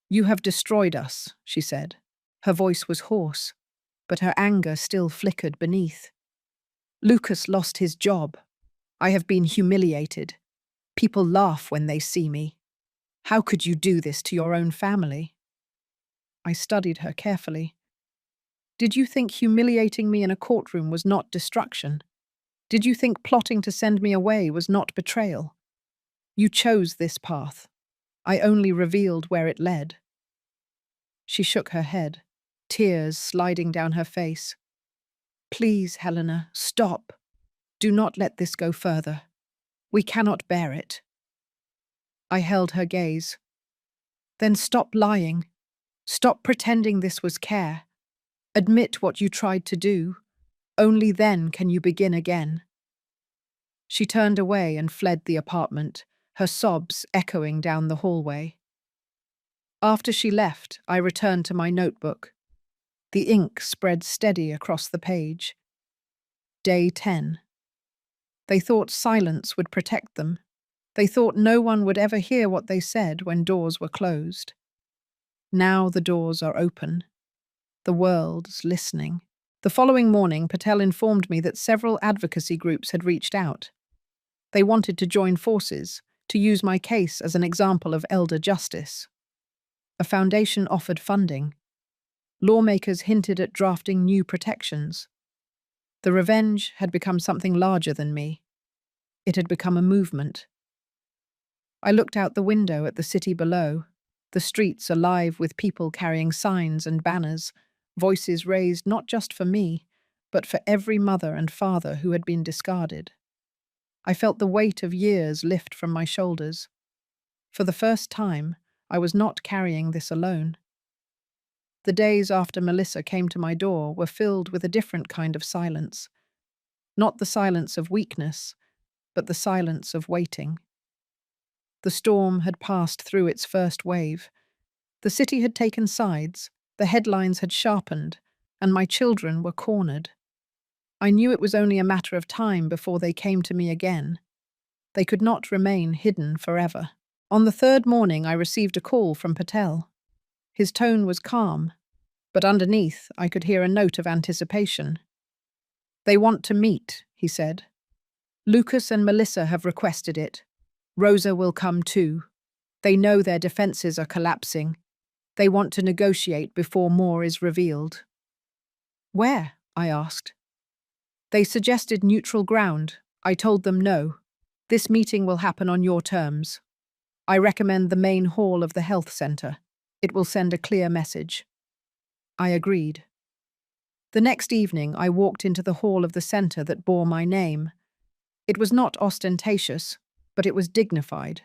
[SPEAKER 1] "You have destroyed us," she said. Her voice was hoarse, but her anger still flickered beneath. "Lucas lost his job. I have been humiliated. People laugh when they see me. How could you do this to your own family?" I studied her carefully. "Did you think humiliating me in a courtroom was not destruction? Did you think plotting to send me away was not betrayal? You chose this path. I only revealed where it led." She shook her head, tears sliding down her face. "Please, Helena, stop. Do not let this go further. We cannot bear it." I held her gaze. "Then stop lying. Stop pretending this was care. Admit what you tried to do. Only then can you begin again." She turned away and fled the apartment, her sobs echoing down the hallway. After she left, I returned to my notebook. The ink spread steady across the page. Day 10. They thought silence would protect them. They thought no one would ever hear what they said when doors were closed. Now the doors are open. The world's listening. The following morning, Patel informed me that several advocacy groups had reached out. They wanted to join forces, to use my case as an example of elder justice. A foundation offered funding. Lawmakers hinted at drafting new protections. The revenge had become something larger than me. It had become a movement. I looked out the window at the city below, the streets alive with people carrying signs and banners, voices raised not just for me, but for every mother and father who had been discarded. I felt the weight of years lift from my shoulders. For the first time, I was not carrying this alone. The days after Melissa came to my door were filled with a different kind of silence. Not the silence of weakness, but the silence of waiting. The storm had passed through its first wave. The city had taken sides, the headlines had sharpened, and my children were cornered. I knew it was only a matter of time before they came to me again. They could not remain hidden forever. On the third morning, I received a call from Patel. His tone was calm, but underneath I could hear a note of anticipation. "They want to meet," he said. "Lucas and Melissa have requested it. Rosa will come too. They know their defenses are collapsing. They want to negotiate before more is revealed." "Where?" I asked. "They suggested neutral ground. I told them no. This meeting will happen on your terms. I recommend the main hall of the health center. It will send a clear message." I agreed. The next evening, I walked into the hall of the center that bore my name. It was not ostentatious, but it was dignified.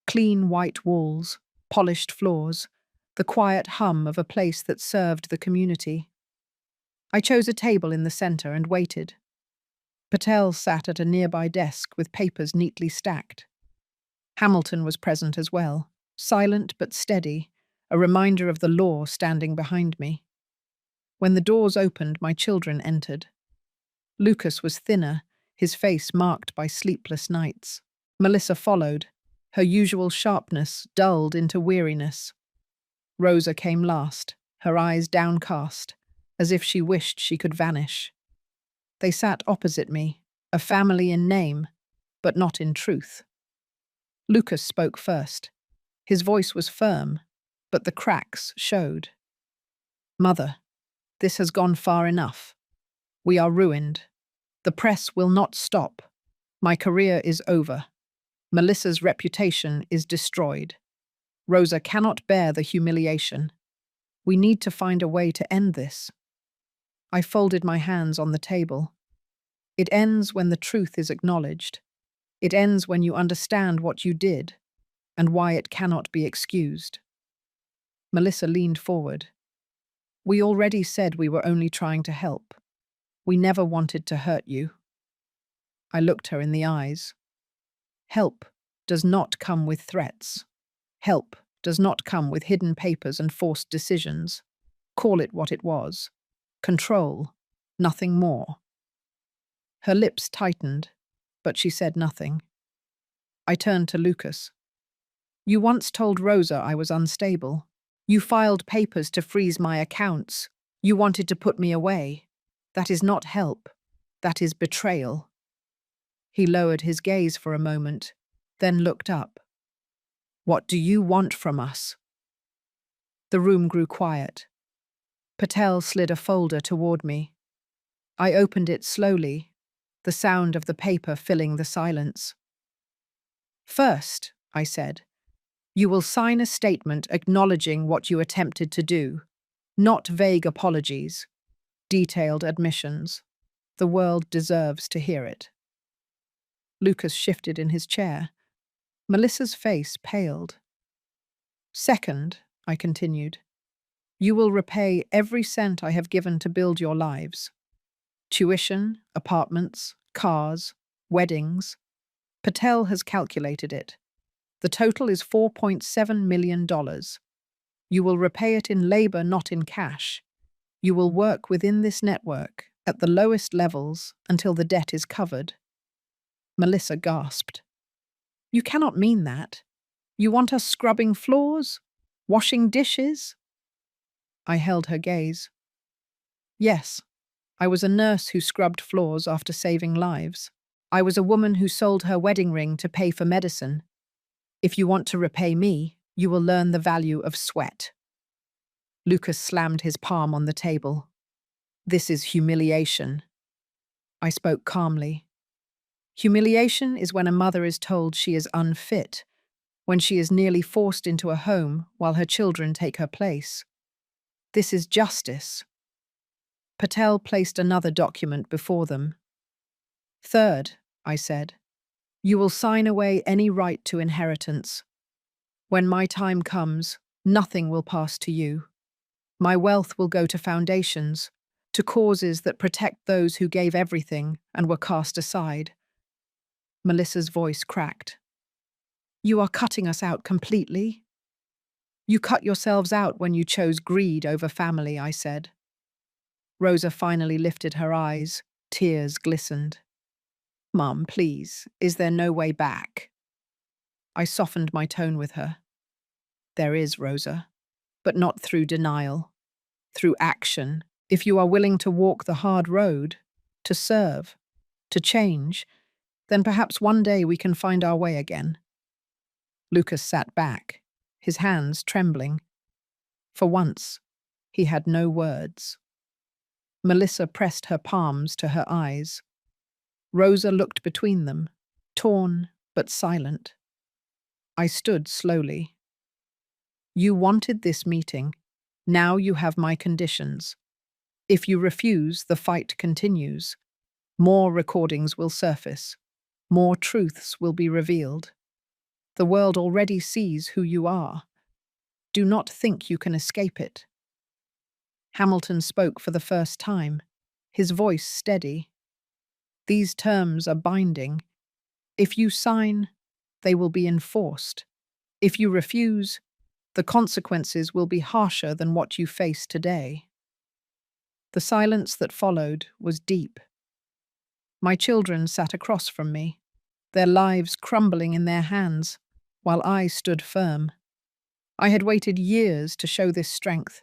[SPEAKER 1] Clean white walls, polished floors, the quiet hum of a place that served the community. I chose a table in the center and waited. Patel sat at a nearby desk with papers neatly stacked. Hamilton was present as well, silent but steady, a reminder of the law standing behind me. When the doors opened, my children entered. Lucas was thinner, his face marked by sleepless nights. Melissa followed, her usual sharpness dulled into weariness. Rosa came last, her eyes downcast, as if she wished she could vanish. They sat opposite me, a family in name, but not in truth. Lucas spoke first. His voice was firm, but the cracks showed. "Mother, this has gone far enough. We are ruined. The press will not stop. My career is over. Melissa's reputation is destroyed. Rosa cannot bear the humiliation. We need to find a way to end this." I folded my hands on the table. It ends when the truth is acknowledged. It ends when you understand what you did and why it cannot be excused. Melissa leaned forward. "We already said we were only trying to help. We never wanted to hurt you." I looked her in the eyes. Help does not come with threats. Help does not come with hidden papers and forced decisions. Call it what it was. Control, nothing more. Her lips tightened, but she said nothing. I turned to Lucas. "You once told Rosa I was unstable. You filed papers to freeze my accounts. You wanted to put me away. That is not help. That is betrayal." He lowered his gaze for a moment, then looked up. "What do you want from us?" The room grew quiet. Patel slid a folder toward me. I opened it slowly, the sound of the paper filling the silence. "First," I said, "you will sign a statement acknowledging what you attempted to do. Not vague apologies, detailed admissions. The world deserves to hear it." Lucas shifted in his chair. Melissa's face paled. "Second," I continued, "you will repay every cent I have given to build your lives. Tuition, apartments, cars, weddings. Patel has calculated it. The total is $4.7 million. You will repay it in labor, not in cash. You will work within this network, at the lowest levels, until the debt is covered." Melissa gasped. "You cannot mean that. You want us scrubbing floors? Washing dishes?" I held her gaze. "Yes, I was a nurse who scrubbed floors after saving lives. I was a woman who sold her wedding ring to pay for medicine. If you want to repay me, you will learn the value of sweat." Lucas slammed his palm on the table. "This is humiliation." I spoke calmly. Humiliation is when a mother is told she is unfit, when she is nearly forced into a home while her children take her place. This is justice. Patel placed another document before them. Third, I said, you will sign away any right to inheritance. When my time comes, nothing will pass to you. My wealth will go to foundations, to causes that protect those who gave everything and were cast aside. Melissa's voice cracked. You are cutting us out completely? You cut yourselves out when you chose greed over family, I said. Rosa finally lifted her eyes. Tears glistened. Mum, please, is there no way back? I softened my tone with her. There is, Rosa, but not through denial, through action. If you are willing to walk the hard road, to serve, to change, then perhaps one day we can find our way again. Lucas sat back, his hands trembling. For once, he had no words. Melissa pressed her palms to her eyes. Rosa looked between them, torn but silent. I stood slowly. You wanted this meeting. Now you have my conditions. If you refuse, the fight continues. More recordings will surface. More truths will be revealed. The world already sees who you are. Do not think you can escape it. Hamilton spoke for the first time, his voice steady. These terms are binding. If you sign, they will be enforced. If you refuse, the consequences will be harsher than what you face today. The silence that followed was deep. My children sat across from me, their lives crumbling in their hands, while I stood firm. I had waited years to show this strength.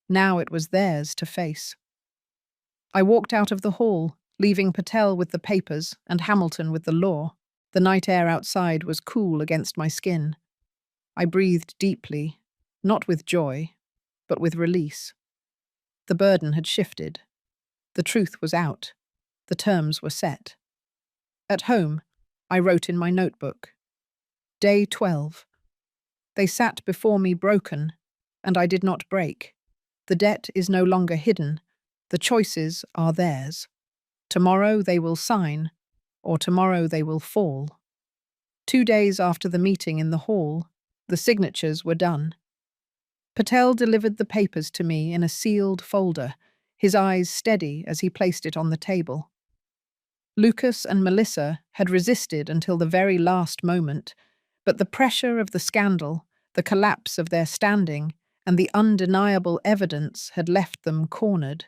[SPEAKER 1] Now it was theirs to face. I walked out of the hall, leaving Patel with the papers and Hamilton with the law. The night air outside was cool against my skin. I breathed deeply, not with joy, but with release. The burden had shifted. The truth was out. The terms were set. At home, I wrote in my notebook. Day 12. They sat before me broken, and I did not break. The debt is no longer hidden. The choices are theirs. Tomorrow they will sign, or tomorrow they will fall. 2 days after the meeting in the hall, the signatures were done. Patel delivered the papers to me in a sealed folder, his eyes steady as he placed it on the table. Lucas and Melissa had resisted until the very last moment, but the pressure of the scandal, the collapse of their standing, and the undeniable evidence had left them cornered.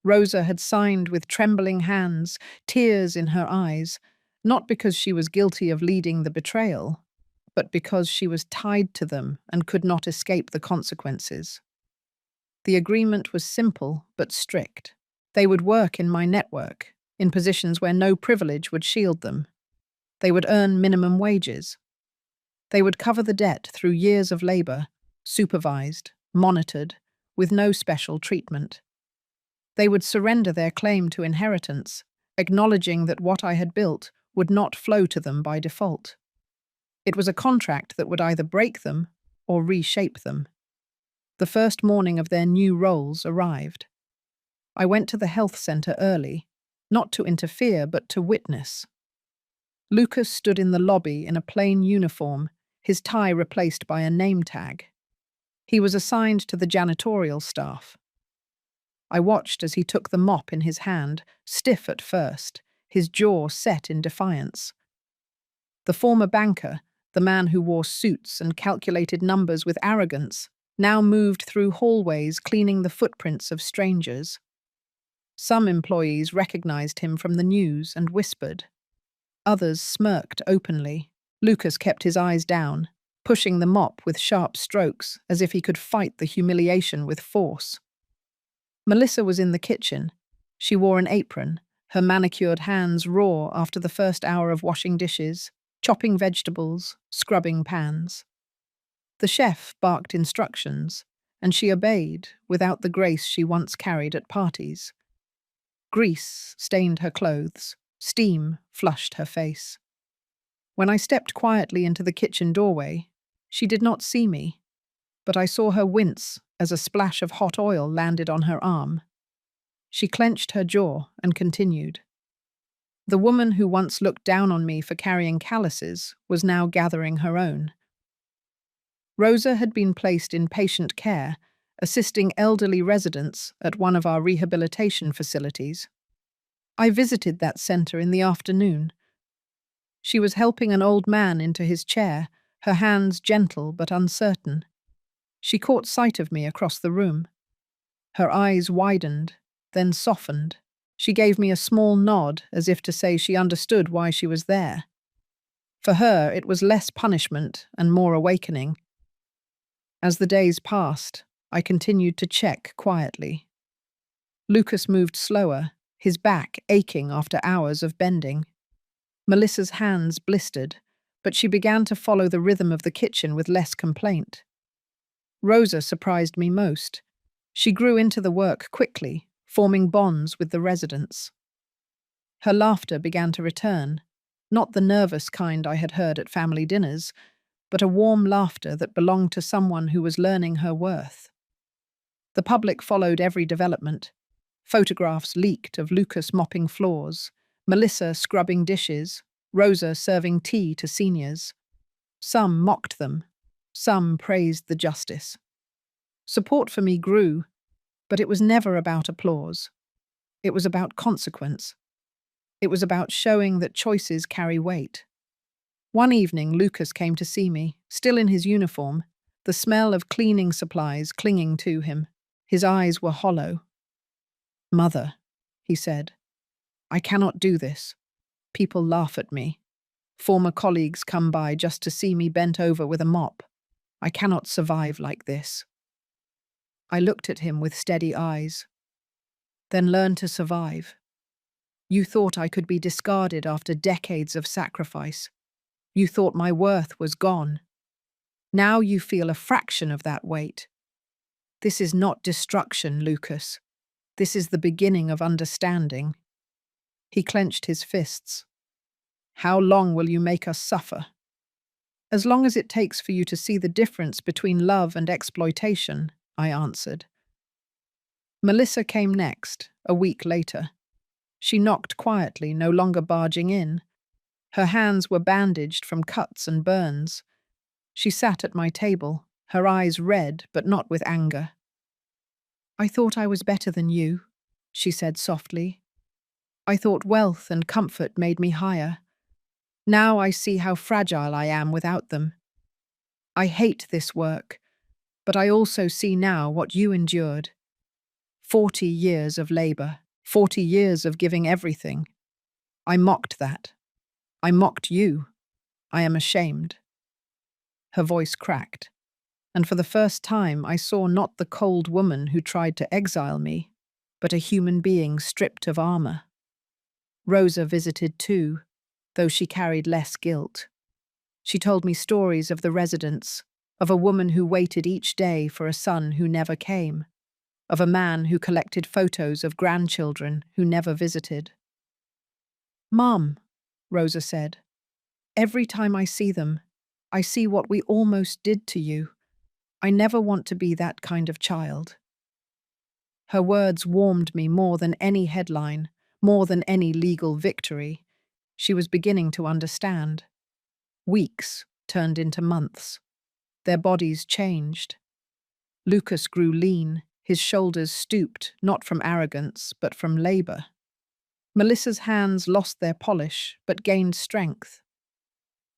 [SPEAKER 1] Rosa had signed with trembling hands, tears in her eyes, not because she was guilty of leading the betrayal, but because she was tied to them and could not escape the consequences. The agreement was simple but strict. They would work in my network, in positions where no privilege would shield them. They would earn minimum wages. They would cover the debt through years of labor, supervised, monitored, with no special treatment. They would surrender their claim to inheritance, acknowledging that what I had built would not flow to them by default. It was a contract that would either break them or reshape them. The first morning of their new roles arrived. I went to the health center early, not to interfere but to witness. Lucas stood in the lobby in a plain uniform, his tie replaced by a name tag. He was assigned to the janitorial staff. I watched as he took the mop in his hand, stiff at first, his jaw set in defiance. The former banker, the man who wore suits and calculated numbers with arrogance, now moved through hallways cleaning the footprints of strangers. Some employees recognized him from the news and whispered. Others smirked openly. Lucas kept his eyes down, pushing the mop with sharp strokes as if he could fight the humiliation with force. Melissa was in the kitchen. She wore an apron, her manicured hands raw after the first hour of washing dishes, chopping vegetables, scrubbing pans. The chef barked instructions, and she obeyed without the grace she once carried at parties. Grease stained her clothes. Steam flushed her face. When I stepped quietly into the kitchen doorway, she did not see me, but I saw her wince as a splash of hot oil landed on her arm. She clenched her jaw and continued. The woman who once looked down on me for carrying calluses was now gathering her own. Rosa had been placed in patient care, assisting elderly residents at one of our rehabilitation facilities. I visited that center in the afternoon. She was helping an old man into his chair, her hands gentle but uncertain. She caught sight of me across the room. Her eyes widened, then softened. She gave me a small nod as if to say she understood why she was there. For her, it was less punishment and more awakening. As the days passed, I continued to check quietly. Lucas moved slower, his back aching after hours of bending. Melissa's hands blistered, but she began to follow the rhythm of the kitchen with less complaint. Rosa surprised me most. She grew into the work quickly, forming bonds with the residents. Her laughter began to return, not the nervous kind I had heard at family dinners, but a warm laughter that belonged to someone who was learning her worth. The public followed every development. Photographs leaked of Lucas mopping floors, Melissa scrubbing dishes, Rosa serving tea to seniors. Some mocked them, some praised the justice. Support for me grew, but it was never about applause. It was about consequence. It was about showing that choices carry weight. One evening, Lucas came to see me, still in his uniform, the smell of cleaning supplies clinging to him. His eyes were hollow. "Mother," he said, "I cannot do this. People laugh at me. Former colleagues come by just to see me bent over with a mop. I cannot survive like this." I looked at him with steady eyes. "Then learn to survive. You thought I could be discarded after decades of sacrifice. You thought my worth was gone. Now you feel a fraction of that weight. This is not destruction, Lucas. This is the beginning of understanding." He clenched his fists. "How long will you make us suffer?" "As long as it takes for you to see the difference between love and exploitation," I answered. Melissa came next, a week later. She knocked quietly, no longer barging in. Her hands were bandaged from cuts and burns. She sat at my table, her eyes red but not with anger. "I thought I was better than you," she said softly. "I thought wealth and comfort made me higher. Now I see how fragile I am without them. I hate this work, but I also see now what you endured. 40 years of labor, 40 years of giving everything. I mocked that. I mocked you. I am ashamed." Her voice cracked, and for the first time I saw not the cold woman who tried to exile me, but a human being stripped of armor. Rosa visited too, though she carried less guilt. She told me stories of the residents, of a woman who waited each day for a son who never came, of a man who collected photos of grandchildren who never visited. "Mom," Rosa said, "every time I see them, I see what we almost did to you. I never want to be that kind of child." Her words warmed me more than any headline, more than any legal victory. She was beginning to understand. Weeks turned into months. Their bodies changed. Lucas grew lean, his shoulders stooped, not from arrogance, but from labor. Melissa's hands lost their polish, but gained strength.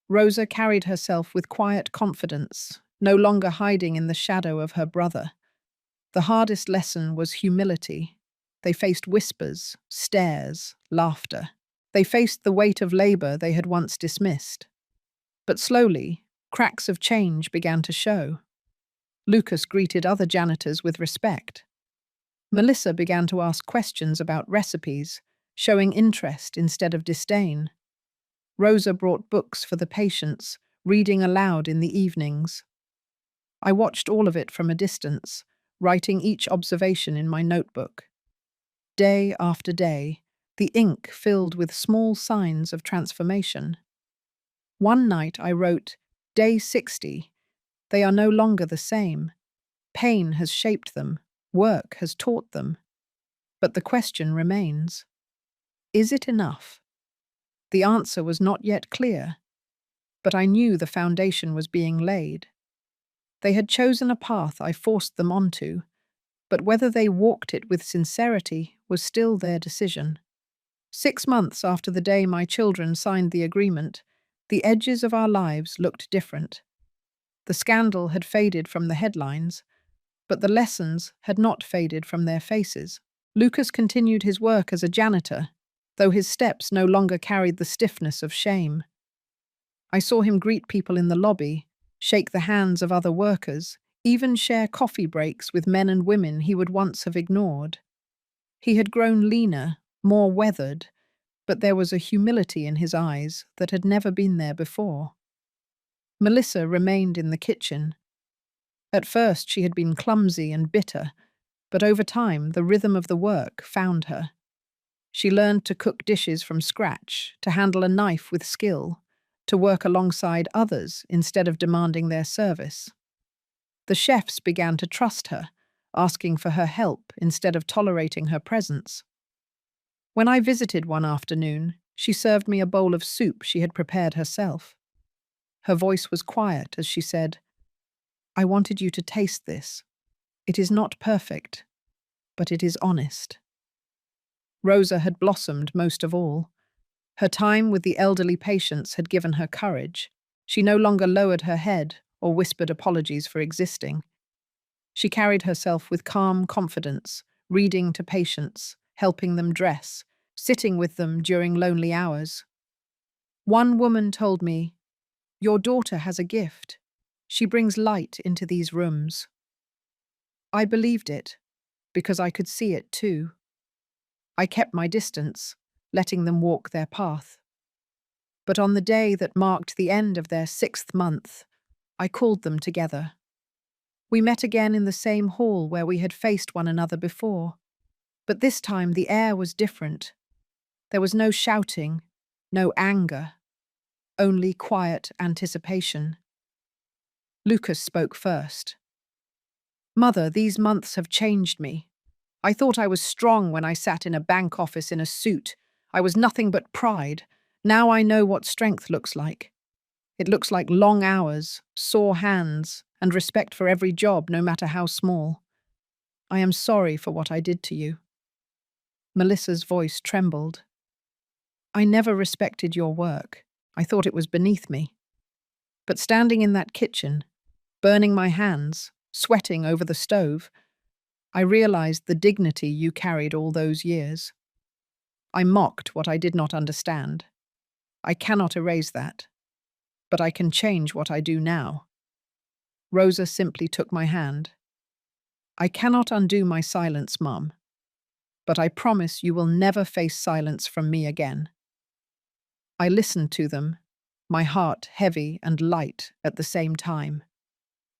[SPEAKER 1] Rosa carried herself with quiet confidence, no longer hiding in the shadow of her brother. The hardest lesson was humility. They faced whispers, stares, laughter. They faced the weight of labor they had once dismissed. But slowly, cracks of change began to show. Lucas greeted other janitors with respect. Melissa began to ask questions about recipes, showing interest instead of disdain. Rosa brought books for the patients, reading aloud in the evenings. I watched all of it from a distance, writing each observation in my notebook. Day after day, the ink filled with small signs of transformation. One night I wrote, Day 60. They are no longer the same. Pain has shaped them. Work has taught them. But the question remains. Is it enough? The answer was not yet clear, but I knew the foundation was being laid. They had chosen a path I forced them onto, but whether they walked it with sincerity was still their decision. 6 months after the day my children signed the agreement, the edges of our lives looked different. The scandal had faded from the headlines, but the lessons had not faded from their faces. Lucas continued his work as a janitor, though his steps no longer carried the stiffness of shame. I saw him greet people in the lobby, shake the hands of other workers, even share coffee breaks with men and women he would once have ignored. He had grown leaner, more weathered, but there was a humility in his eyes that had never been there before. Melissa remained in the kitchen. At first she had been clumsy and bitter, but over time the rhythm of the work found her. She learned to cook dishes from scratch, to handle a knife with skill, to work alongside others instead of demanding their service. The chefs began to trust her, asking for her help instead of tolerating her presence. When I visited one afternoon, she served me a bowl of soup she had prepared herself. Her voice was quiet as she said, I wanted you to taste this. It is not perfect, but it is honest. Rosa had blossomed most of all. Her time with the elderly patients had given her courage. She no longer lowered her head or whispered apologies for existing. She carried herself with calm confidence, reading to patients, helping them dress, sitting with them during lonely hours. One woman told me, Your daughter has a gift. She brings light into these rooms. I believed it, because I could see it too. I kept my distance, letting them walk their path. But on the day that marked the end of their 6th month, I called them together. We met again in the same hall where we had faced one another before, but this time the air was different. There was no shouting, no anger, only quiet anticipation. Lucas spoke first. Mother, these months have changed me. I thought I was strong when I sat in a bank office in a suit. I was nothing but pride. Now I know what strength looks like. It looks like long hours, sore hands, and respect for every job, no matter how small. I am sorry for what I did to you. Melissa's voice trembled. I never respected your work. I thought it was beneath me. But standing in that kitchen, burning my hands, sweating over the stove, I realized the dignity you carried all those years. I mocked what I did not understand. I cannot erase that, but I can change what I do now. Rosa simply took my hand. I cannot undo my silence, Mum, but I promise you will never face silence from me again. I listened to them, my heart heavy and light at the same time.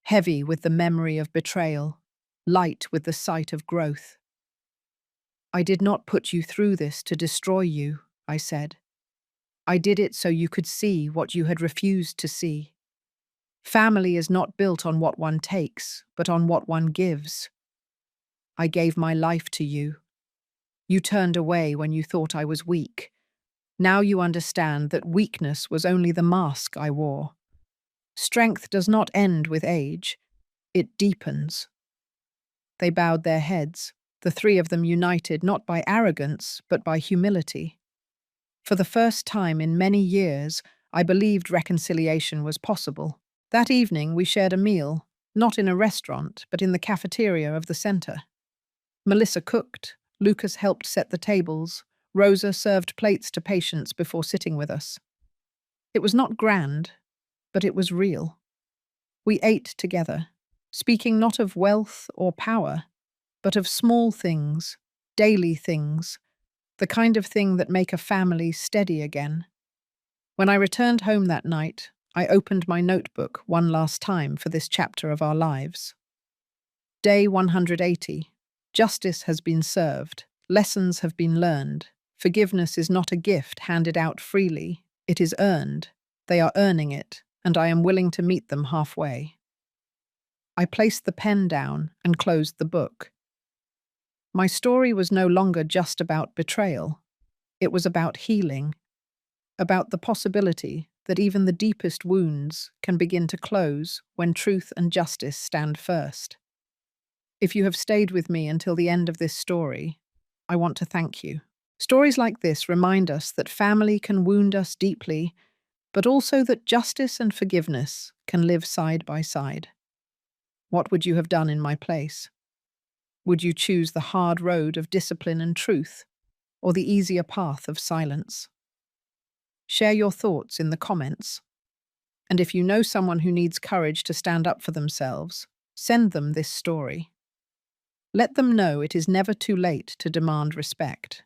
[SPEAKER 1] Heavy with the memory of betrayal, light with the sight of growth. I did not put you through this to destroy you, I said. I did it so you could see what you had refused to see. Family is not built on what one takes, but on what one gives. I gave my life to you. You turned away when you thought I was weak. Now you understand that weakness was only the mask I wore. Strength does not end with age. It deepens. They bowed their heads, the three of them united not by arrogance, but by humility. For the first time in many years, I believed reconciliation was possible. That evening we shared a meal, not in a restaurant, but in the cafeteria of the center. Melissa cooked, Lucas helped set the tables, Rosa served plates to patients before sitting with us. It was not grand, but it was real. We ate together, speaking not of wealth or power, but of small things, daily things, the kind of thing that make a family steady again. When I returned home that night, I opened my notebook one last time for this chapter of our lives. Day 180. Justice has been served. Lessons have been learned. Forgiveness is not a gift handed out freely. It is earned. They are earning it, and I am willing to meet them halfway. I placed the pen down and closed the book. My story was no longer just about betrayal. It was about healing, about the possibility that even the deepest wounds can begin to close when truth and justice stand first. If you have stayed with me until the end of this story, I want to thank you. Stories like this remind us that family can wound us deeply, but also that justice and forgiveness can live side by side. What would you have done in my place? Would you choose the hard road of discipline and truth, or the easier path of silence? Share your thoughts in the comments. And if you know someone who needs courage to stand up for themselves, send them this story. Let them know it is never too late to demand respect.